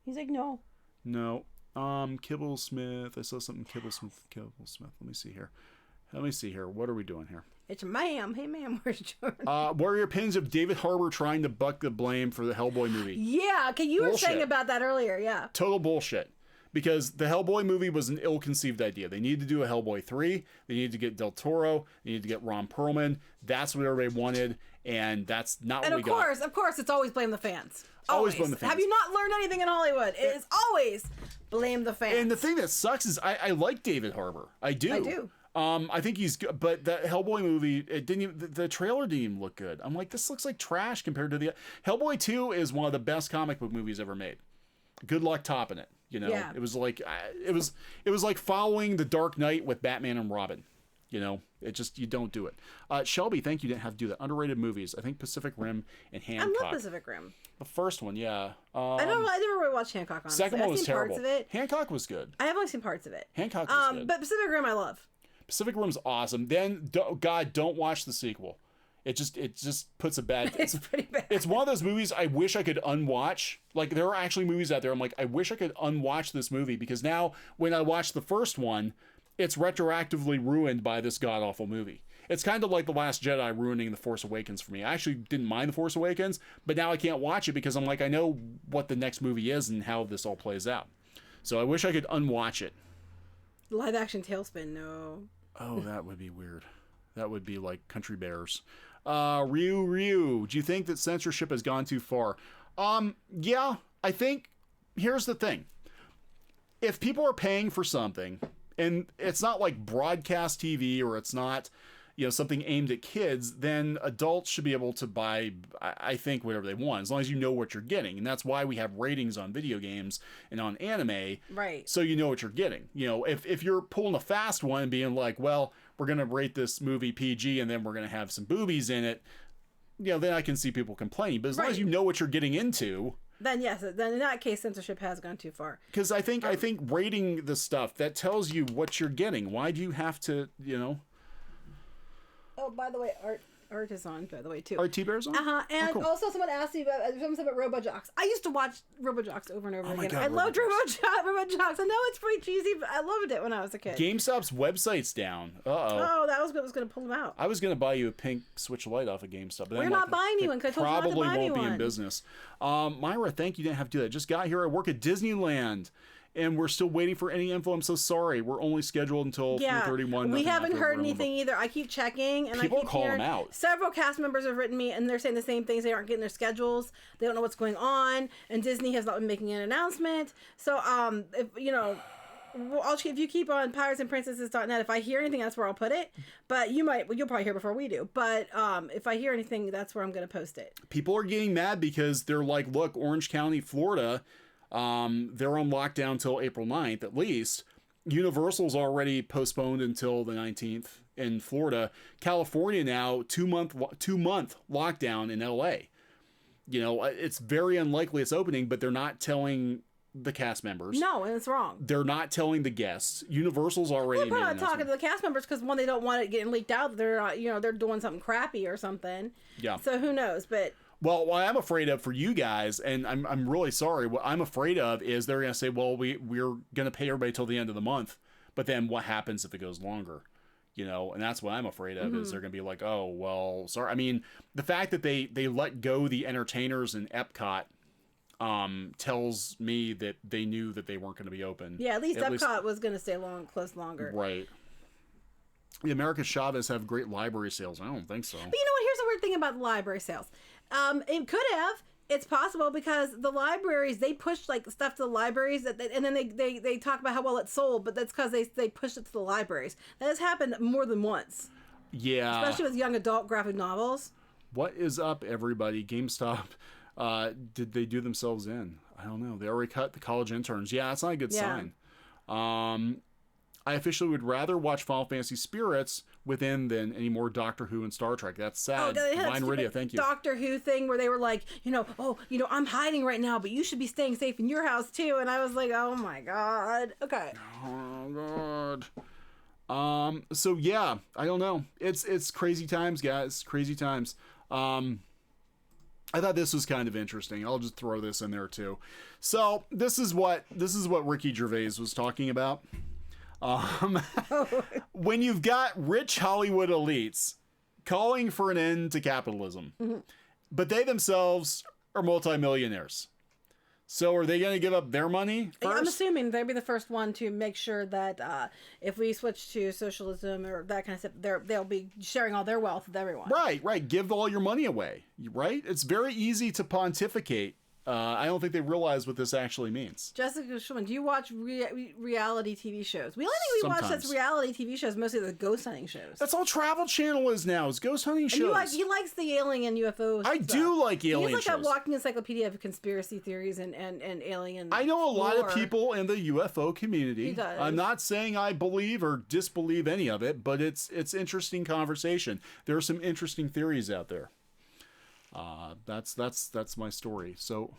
He's like, no. No. Kibblesmith. I saw something. Kibblesmith. Let me see here. Let me see here. What are we doing here? It's ma'am. Hey, ma'am, where's Jordan? What are your opinions of David Harbour trying to buck the blame for the Hellboy movie? Yeah, okay, you were saying about that earlier, yeah. Total bullshit. Because the Hellboy movie was an ill-conceived idea. They needed to do a Hellboy 3. They needed to get Del Toro. They needed to get Ron Perlman. That's what everybody wanted, and that's not what we got. And of course, it's always blame the fans. Always blame the fans. Have you not learned anything in Hollywood? It is always blame the fans. And the thing that sucks is I like David Harbour. I do. I think he's good, but that Hellboy movie, it didn't even, the trailer didn't even look good. I'm like, this looks like trash compared to the Hellboy 2 is one of the best comic book movies ever made. Good luck topping it. You know, yeah. It was like following The Dark Knight with Batman and Robin. You know, it just, you don't do it. Shelby, thank you, didn't have to do that. Underrated movies. I think Pacific Rim and Hancock. I love Pacific Rim. The first one, yeah. I never really watched Hancock, honestly. Second one was terrible. Parts of it. Hancock was good. I have only seen parts of it. Hancock was good. But Pacific Rim I love. Pacific Rim's awesome. Then, God, don't watch the sequel. It just puts a bad... It's pretty bad. It's one of those movies I wish I could unwatch. Like, there are actually movies out there I'm like, I wish I could unwatch this movie, because now, when I watch the first one, it's retroactively ruined by this god-awful movie. It's kind of like The Last Jedi ruining The Force Awakens for me. I actually didn't mind The Force Awakens, but now I can't watch it because I'm like, I know what the next movie is and how this all plays out. So I wish I could unwatch it. Live-action Tailspin, no. Oh, that would be weird. That would be like Country Bears. Ryu, do you think that censorship has gone too far? Yeah, I think, here's the thing. If people are paying for something, and it's not like broadcast TV, or it's not, you know, something aimed at kids, then adults should be able to buy, I think, whatever they want, as long as you know what you're getting. And that's why we have ratings on video games and on anime. Right. So you know what you're getting. You know, if you're pulling a fast one and being like, well, we're going to rate this movie PG and then we're going to have some boobies in it, you know, then I can see people complaining. But as long as you know what you're getting into... Then yes, then in that case, censorship has gone too far. Because I think rating the stuff, that tells you what you're getting. Why do you have to, you know... Oh, by the way, Art is on, by the way, too. Art T-Bear's on? And cool. also someone asked me about RoboJocks. I used to watch RoboJocks over and over again. God, I loved RoboJocks. I know it's pretty cheesy, but I loved it when I was a kid. GameStop's website's down. Oh, that was what was going to pull them out. I was going to buy you a pink Switch Lite off of GameStop. But We're not buying you one because I told you not to buy me one. Probably won't be in business. Myra, thank you. Didn't have to do that. Just got here. I work at Disneyland. And we're still waiting for any info. I'm so sorry. We're only scheduled until 3:31. We haven't heard anything either. I keep checking, and people I keep calling hearing out. Several cast members have written me, and they're saying the same things. They aren't getting their schedules. They don't know what's going on, and Disney has not been making an announcement. So, if you know, if you keep on pirateandprincesses.net, if I hear anything, that's where I'll put it. But you'll probably hear before we do. But if I hear anything, that's where I'm going to post it. People are getting mad because they're like, look, Orange County, Florida. They're on lockdown till April 9th, at least. Universal's already postponed until the 19th in Florida. California now, two month lockdown in LA. You know, it's very unlikely it's opening, but they're not telling the cast members. No, and it's wrong. They're not telling the guests. Universal's already They're not talking to the cast members because, one, they don't want it getting leaked out that they're not, you know, they're doing something crappy or something. Yeah. So who knows, but... Well, what I'm afraid of for you guys, and I'm really sorry, what I'm afraid of is they're going to say, well, we're going to pay everybody till the end of the month, but then what happens if it goes longer? You know, and that's what I'm afraid of, is they're going to be like, oh, well, sorry. I mean, the fact that they let go the entertainers in Epcot tells me that they knew that they weren't going to be open. Yeah, at least Epcot was going to stay closed longer. Right. The American Chavez have great library sales. I don't think so. But you know what? Here's the weird thing about the library sales. It could have. It's possible because the libraries, they push like stuff to the libraries and then they talk about how well it sold, but that's because they pushed it to the libraries. That has happened more than once. Yeah. Especially with young adult graphic novels. What is up, everybody? GameStop, did they do themselves in? I don't know. They already cut the college interns. Yeah, that's not a good sign. I officially would rather watch Final Fantasy Spirits within than any more Doctor Who and Star Trek. That's sad. Divine Radio, thank you. Doctor Who thing where they were like, I'm hiding right now, but you should be staying safe in your house too. And I was like, oh my God. Okay. Oh God. So yeah, I don't know. It's crazy times, guys. Crazy times. I thought this was kind of interesting. I'll just throw this in there too. So this is what Ricky Gervais was talking about. When you've got rich Hollywood elites calling for an end to capitalism, but they themselves are multimillionaires. So are they going to give up their money first? I'm assuming they'll be the first one to make sure that if we switch to socialism or that kind of stuff, they'll be sharing all their wealth with everyone. Right. Give all your money away, right? It's very easy to pontificate. I don't think they realize what this actually means. Jessica Schulman, do you watch reality TV shows? We only think we watch Sometimes. that's reality TV shows, mostly the ghost hunting shows. That's all Travel Channel is now, is ghost hunting shows. And he likes the alien UFO I stuff. do like alien He's like shows. a walking encyclopedia of conspiracy theories and alien I know a lot lore. of people in the UFO community. He does. I'm not saying I believe or disbelieve any of it, but it's interesting conversation. There are some interesting theories out there. That's my story. So,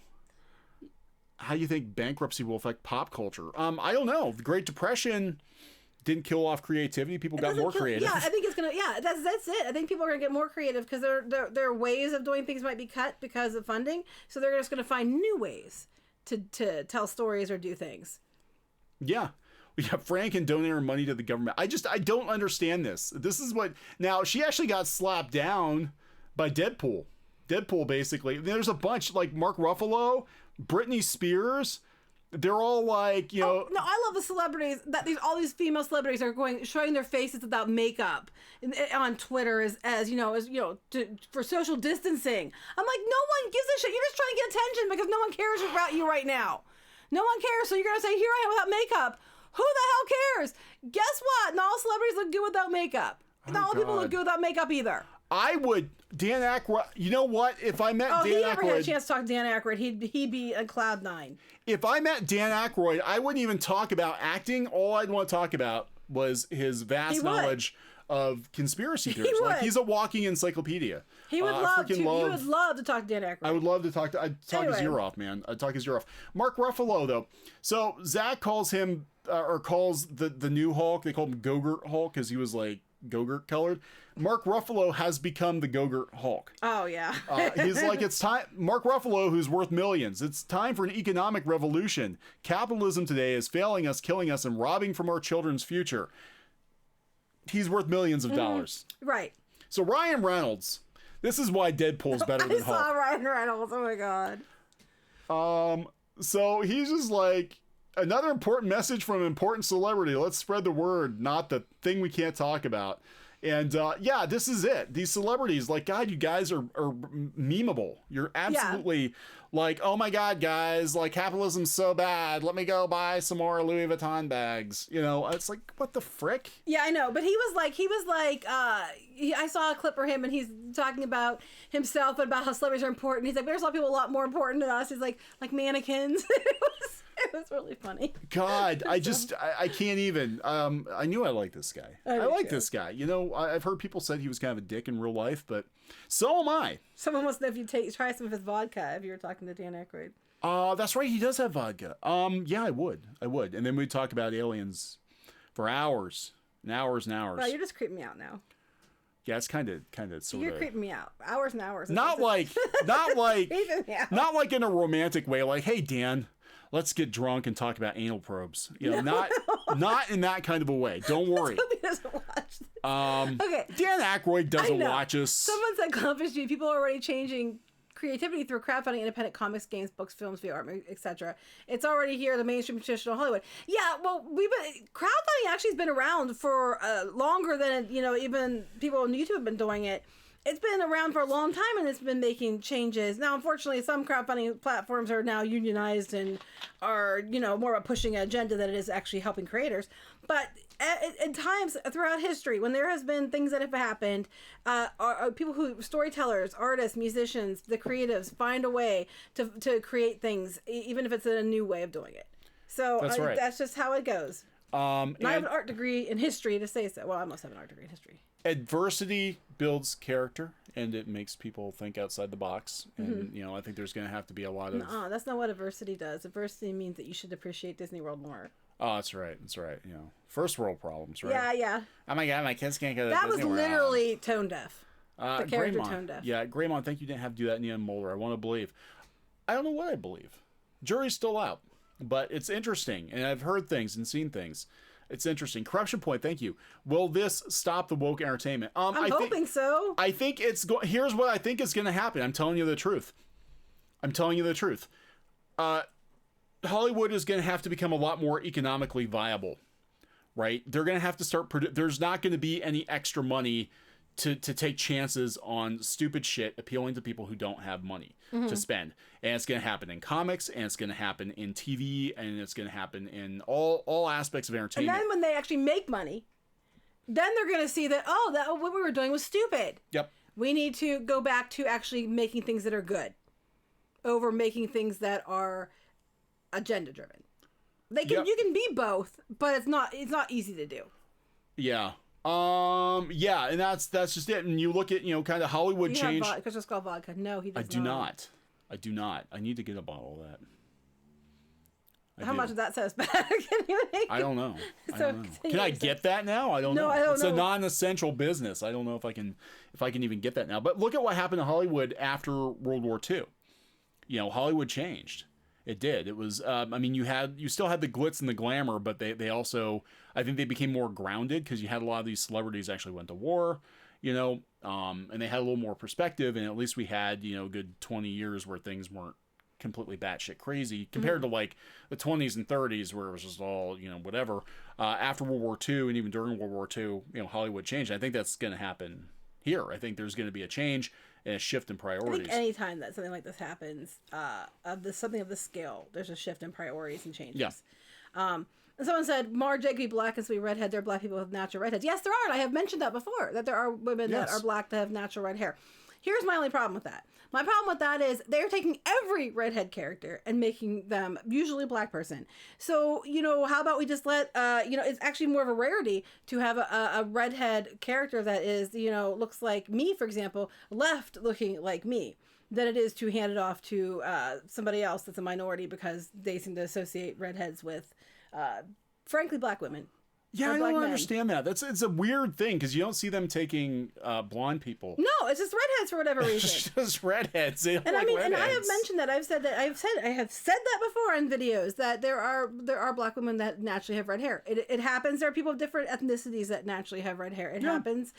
how do you think bankruptcy will affect pop culture? I don't know. The Great Depression didn't kill off creativity. People got more creative. Yeah, I think it's gonna. Yeah, that's it. I think people are gonna get more creative because their ways of doing things might be cut because of funding. So they're just gonna find new ways to tell stories or do things. Yeah. We got Franken donating money to the government. I don't understand this. This is what... Now, she actually got slapped down by Deadpool. Deadpool, basically. There's a bunch, like Mark Ruffalo, Britney Spears. They're all like, you know... No, I love the celebrities. All these female celebrities are showing their faces without makeup on Twitter for social distancing. I'm like, no one gives a shit. You're just trying to get attention because no one cares about you right now. No one cares. So you're going to say, here I am without makeup. Who the hell cares? Guess what? Not all celebrities look good without makeup. Not all people look good without makeup either. I would... Dan Aykroyd... You know what? If I met Dan Aykroyd... Oh, he never had a chance to talk to Dan Aykroyd. He'd be a cloud nine. If I met Dan Aykroyd, I wouldn't even talk about acting. All I'd want to talk about was his vast knowledge of conspiracy theories. Like, he's a walking encyclopedia. He would love to. He would love to talk to Dan Aykroyd. I would love to talk to... I'd talk his ear off, man. I'd talk his ear off. Mark Ruffalo, though. So, Zach calls him... or calls the new Hulk. They call him Gogurt Hulk because he was, like, Gogurt colored. Mark Ruffalo has become the Gogurt Hulk. Oh, yeah. He's like, it's time. Mark Ruffalo, who's worth millions. It's time for an economic revolution. Capitalism today is failing us, killing us, and robbing from our children's future. He's worth millions of dollars. Right. So Ryan Reynolds, this is why Deadpool's better than Hulk. I saw Ryan Reynolds. Oh, my God. So he's just like, another important message from an important celebrity. Let's spread the word, not the thing we can't talk about. And yeah, this is it. These celebrities, like, God, you guys are memeable. You're absolutely like, oh my God, guys, like, capitalism's so bad. Let me go buy some more Louis Vuitton bags. You know, it's like, what the frick? Yeah, I know. But he was like, I saw a clip for him and he's talking about himself and about how celebrities are important. He's like, there's a lot of people a lot more important than us. He's like mannequins. It was really funny. God, I can't even. I knew I liked this guy. I like this guy. You know, I've heard people said he was kind of a dick in real life, but so am I. Someone wants to know if you try some of his vodka if you were talking to Dan Aykroyd. That's right. He does have vodka. Yeah, I would. And then we'd talk about aliens for hours and hours and hours. Well, you're just creeping me out now. Yeah, it's kind of sort You're creeping me out. Hours and hours. Not like in a romantic way. Like, hey, Dan, let's get drunk and talk about anal probes. You know, not in that kind of a way. Don't worry. He doesn't watch this. Okay. Dan Aykroyd doesn't watch us. Someone said CLOWNFISH TV. People are already changing creativity through crowdfunding, independent comics, games, books, films, video art, etc. It's already here, the mainstream traditional Hollywood. Yeah, well, crowdfunding actually has been around for longer than even people on YouTube have been doing it. It's been around for a long time and it's been making changes. Now, unfortunately, some crowdfunding platforms are now unionized and are, more about pushing an agenda than it is actually helping creators. But at times throughout history, when there has been things that have happened, people storytellers, artists, musicians, the creatives find a way to create things, even if it's a new way of doing it. So that's just how it goes. And I have an art degree in history to say so. Well, I almost have an art degree in history. Adversity builds character and it makes people think outside the box. And, I think there's going to have to be a lot of... No, that's not what adversity does. Adversity means that you should appreciate Disney World more. Oh, that's right. First world problems, right? Yeah. Oh my God, my kids can't go to That Disney was World. literally tone deaf. The character Greymon. tone deaf. Yeah, Greymon, thank you didn't have to do that in Ian Mulder. I want to believe. I don't know what I believe. Jury's still out. But it's interesting, and I've heard things and seen things. It's interesting. Corruption point. Thank you. Will this stop the woke entertainment? I'm hoping so. I think it's going. Here's what I think is going to happen. I'm telling you the truth. Hollywood is going to have to become a lot more economically viable, right? They're going to have to start. There's not going to be any extra money to take chances on stupid shit appealing to people who don't have money to spend. And it's going to happen in comics, and it's going to happen in TV, and it's going to happen in all aspects of entertainment. And then when they actually make money, then they're going to see that, what we were doing was stupid. Yep. We need to go back to actually making things that are good over making things that are agenda driven. You can be both, but it's not easy to do. Yeah. Yeah, and that's just it. And you look at, kind of Hollywood change. Because it's called vodka. No, he does I do not. I need to get a bottle of that. How much does that set us back? Can you make? I don't know. Can I get that now? I don't know. I don't it's know. a non-essential business. I don't know if I can even get that now. But look at what happened to Hollywood after World War II. Hollywood changed. It did. It was, you still had the glitz and the glamour, but they also, I think they became more grounded because you had a lot of these celebrities actually went to war, and they had a little more perspective, and at least we had, a good 20 years where things weren't completely batshit crazy compared to like the 20s and 30s where it was just all, whatever. After World War II and even during World War II, Hollywood changed. I think that's going to happen here. I think there's going to be a change and a shift in priorities. I think any time that something like this happens, something of this scale, there's a shift in priorities and changes. Yeah. And someone said, Mar Jacoby Black and Sweet Redhead, there are black people with natural redheads. Yes, there are. And I have mentioned that before, that there are women that are black that have natural red hair. Here's my only problem with that. My problem with that is they're taking every redhead character and making them usually a black person. So, how about we just let, it's actually more of a rarity to have a redhead character that is, looks like me, for example, left looking like me, than it is to hand it off to somebody else that's a minority because they seem to associate redheads with, frankly, black women. Yeah, I don't understand that. It's a weird thing because you don't see them taking blonde people. No, it's just redheads for whatever reason. It's just redheads. They and like redheads. And I have mentioned that. I have said that before in videos that there are black women that naturally have red hair. It happens. There are people of different ethnicities that naturally have red hair. It happens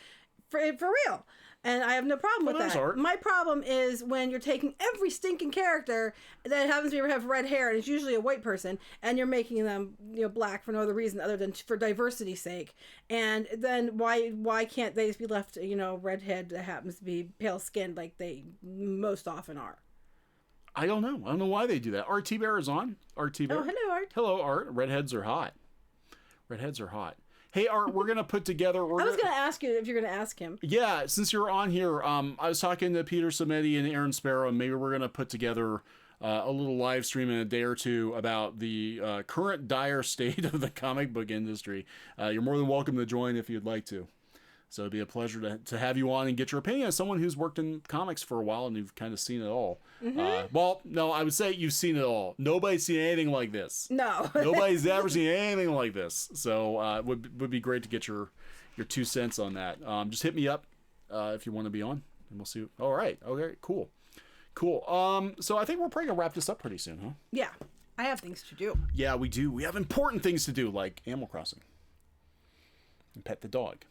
for real. And I have no problem with that. Art. My problem is when you're taking every stinking character that happens to have red hair, and it's usually a white person, and you're making them black for no other reason other than for diversity's sake. And then why can't they just be left redhead that happens to be pale skinned like they most often are? I don't know. I don't know why they do that. Art T-Bear is on. Art T-Bear. Oh, hello, Art. Hello, Art. Redheads are hot. Hey, Art, we're going to put together... I was going to ask you if you're going to ask him. Yeah, since you're on here, I was talking to Peter Samedi and Aaron Sparrow, and maybe we're going to put together a little live stream in a day or two about the current dire state of the comic book industry. You're more than welcome to join if you'd like to. So it'd be a pleasure to have you on and get your opinion as someone who's worked in comics for a while and you've kind of seen it all. Well, no, I would say you've seen it all. Nobody's seen anything like this. No. Nobody's ever seen anything like this. So it would be great to get your 2 cents on that. Just hit me up if you want to be on, and we'll see. All right. Okay, cool. So I think we're probably going to wrap this up pretty soon, huh? Yeah. I have things to do. Yeah, we do. We have important things to do, like Animal Crossing. And pet the dog.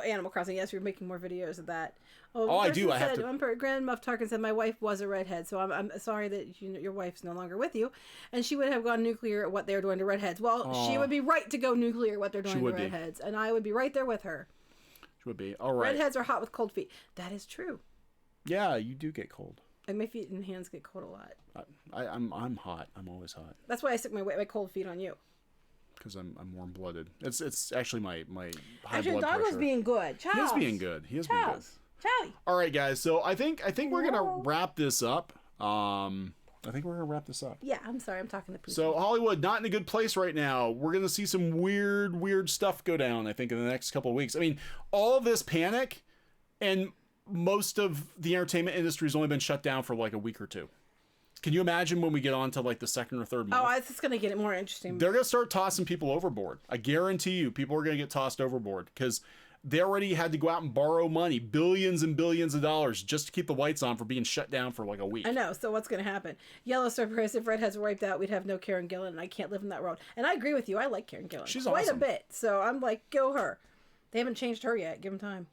Animal Crossing, yes, we're making more videos of that. I do. I have to. Grand Muff Tarkin said my wife was a redhead, so I'm sorry that your wife's no longer with you, and she would have gone nuclear at what they're doing to redheads. Well, she would be right to go nuclear at what they're doing to redheads, and I would be right there with her. She would be. All right. Redheads are hot with cold feet. That is true. Yeah, you do get cold. And my feet and hands get cold a lot. I'm hot. I'm always hot. That's why I stick my cold feet on you. Because I'm warm blooded. It's actually my high actually, blood pressure. Doggo's being good. Charles. He is being good. Being good. Charlie. All right, guys. So I think we're gonna wrap this up. Yeah, I'm sorry. I'm talking to people. So Hollywood, not in a good place right now. We're gonna see some weird stuff go down. I think in the next couple of weeks. I mean, all this panic, and most of the entertainment industry has only been shut down for like a week or two. Can you imagine when we get on to like the second or third month? Oh, it's just going to get more interesting. They're going to start tossing people overboard. I guarantee you people are going to get tossed overboard because They already had to go out and borrow money, billions and billions of dollars, just to keep the lights on for being shut down for like a week. I know. So what's going to happen? Yellow Surprise, if Red has wiped out, we'd have no Karen Gillan, and I can't live in that world. And I agree with you. I like Karen Gillan. She's quite awesome. a bit. So I'm like, go her. They haven't changed her yet. Give them time.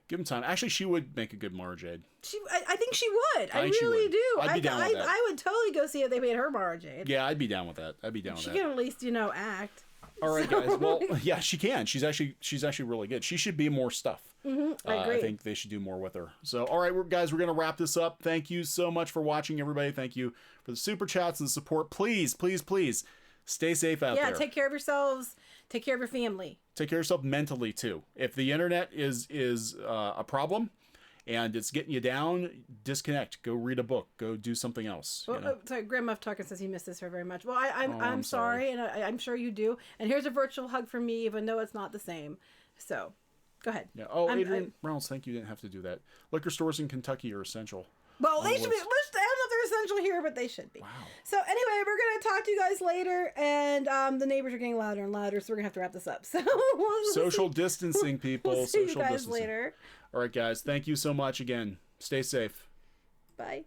Give them time. Actually, she would make a good Mara Jade. I think she would. I think she really would. do. I'd be down with that. I would totally go see if they made her Mara Jade. Yeah, I'd be down with that. She can at least, act. All right, guys. Well, yeah, she can. She's actually really good. She should be more stuff. I agree. I think they should do more with her. So, all right, guys, we're going to wrap this up. Thank you so much for watching, everybody. Thank you for the super chats and the support. Please, please, please stay safe out there. Yeah, take care of yourselves. Take care of your family. Take care of yourself mentally, too. If the internet is a problem and it's getting you down, disconnect. Go read a book. Go do something else. Well, sorry, Grandma Tucker says he misses her very much. Well, I'm sorry, and I'm sure you do. And here's a virtual hug from me, even though it's not the same. So, go ahead. Yeah. Oh, Adrian Reynolds, thank you. Didn't have to do that. Liquor stores in Kentucky are essential. Well, they should be. I don't know if they're essential here, but they should be. Wow. So anyway, we're gonna talk to you guys later, and the neighbors are getting louder and louder, so we're gonna have to wrap this up. So social distancing, people. We'll see Social you guys distancing. later. All right, guys. Thank you so much again. Stay safe. Bye.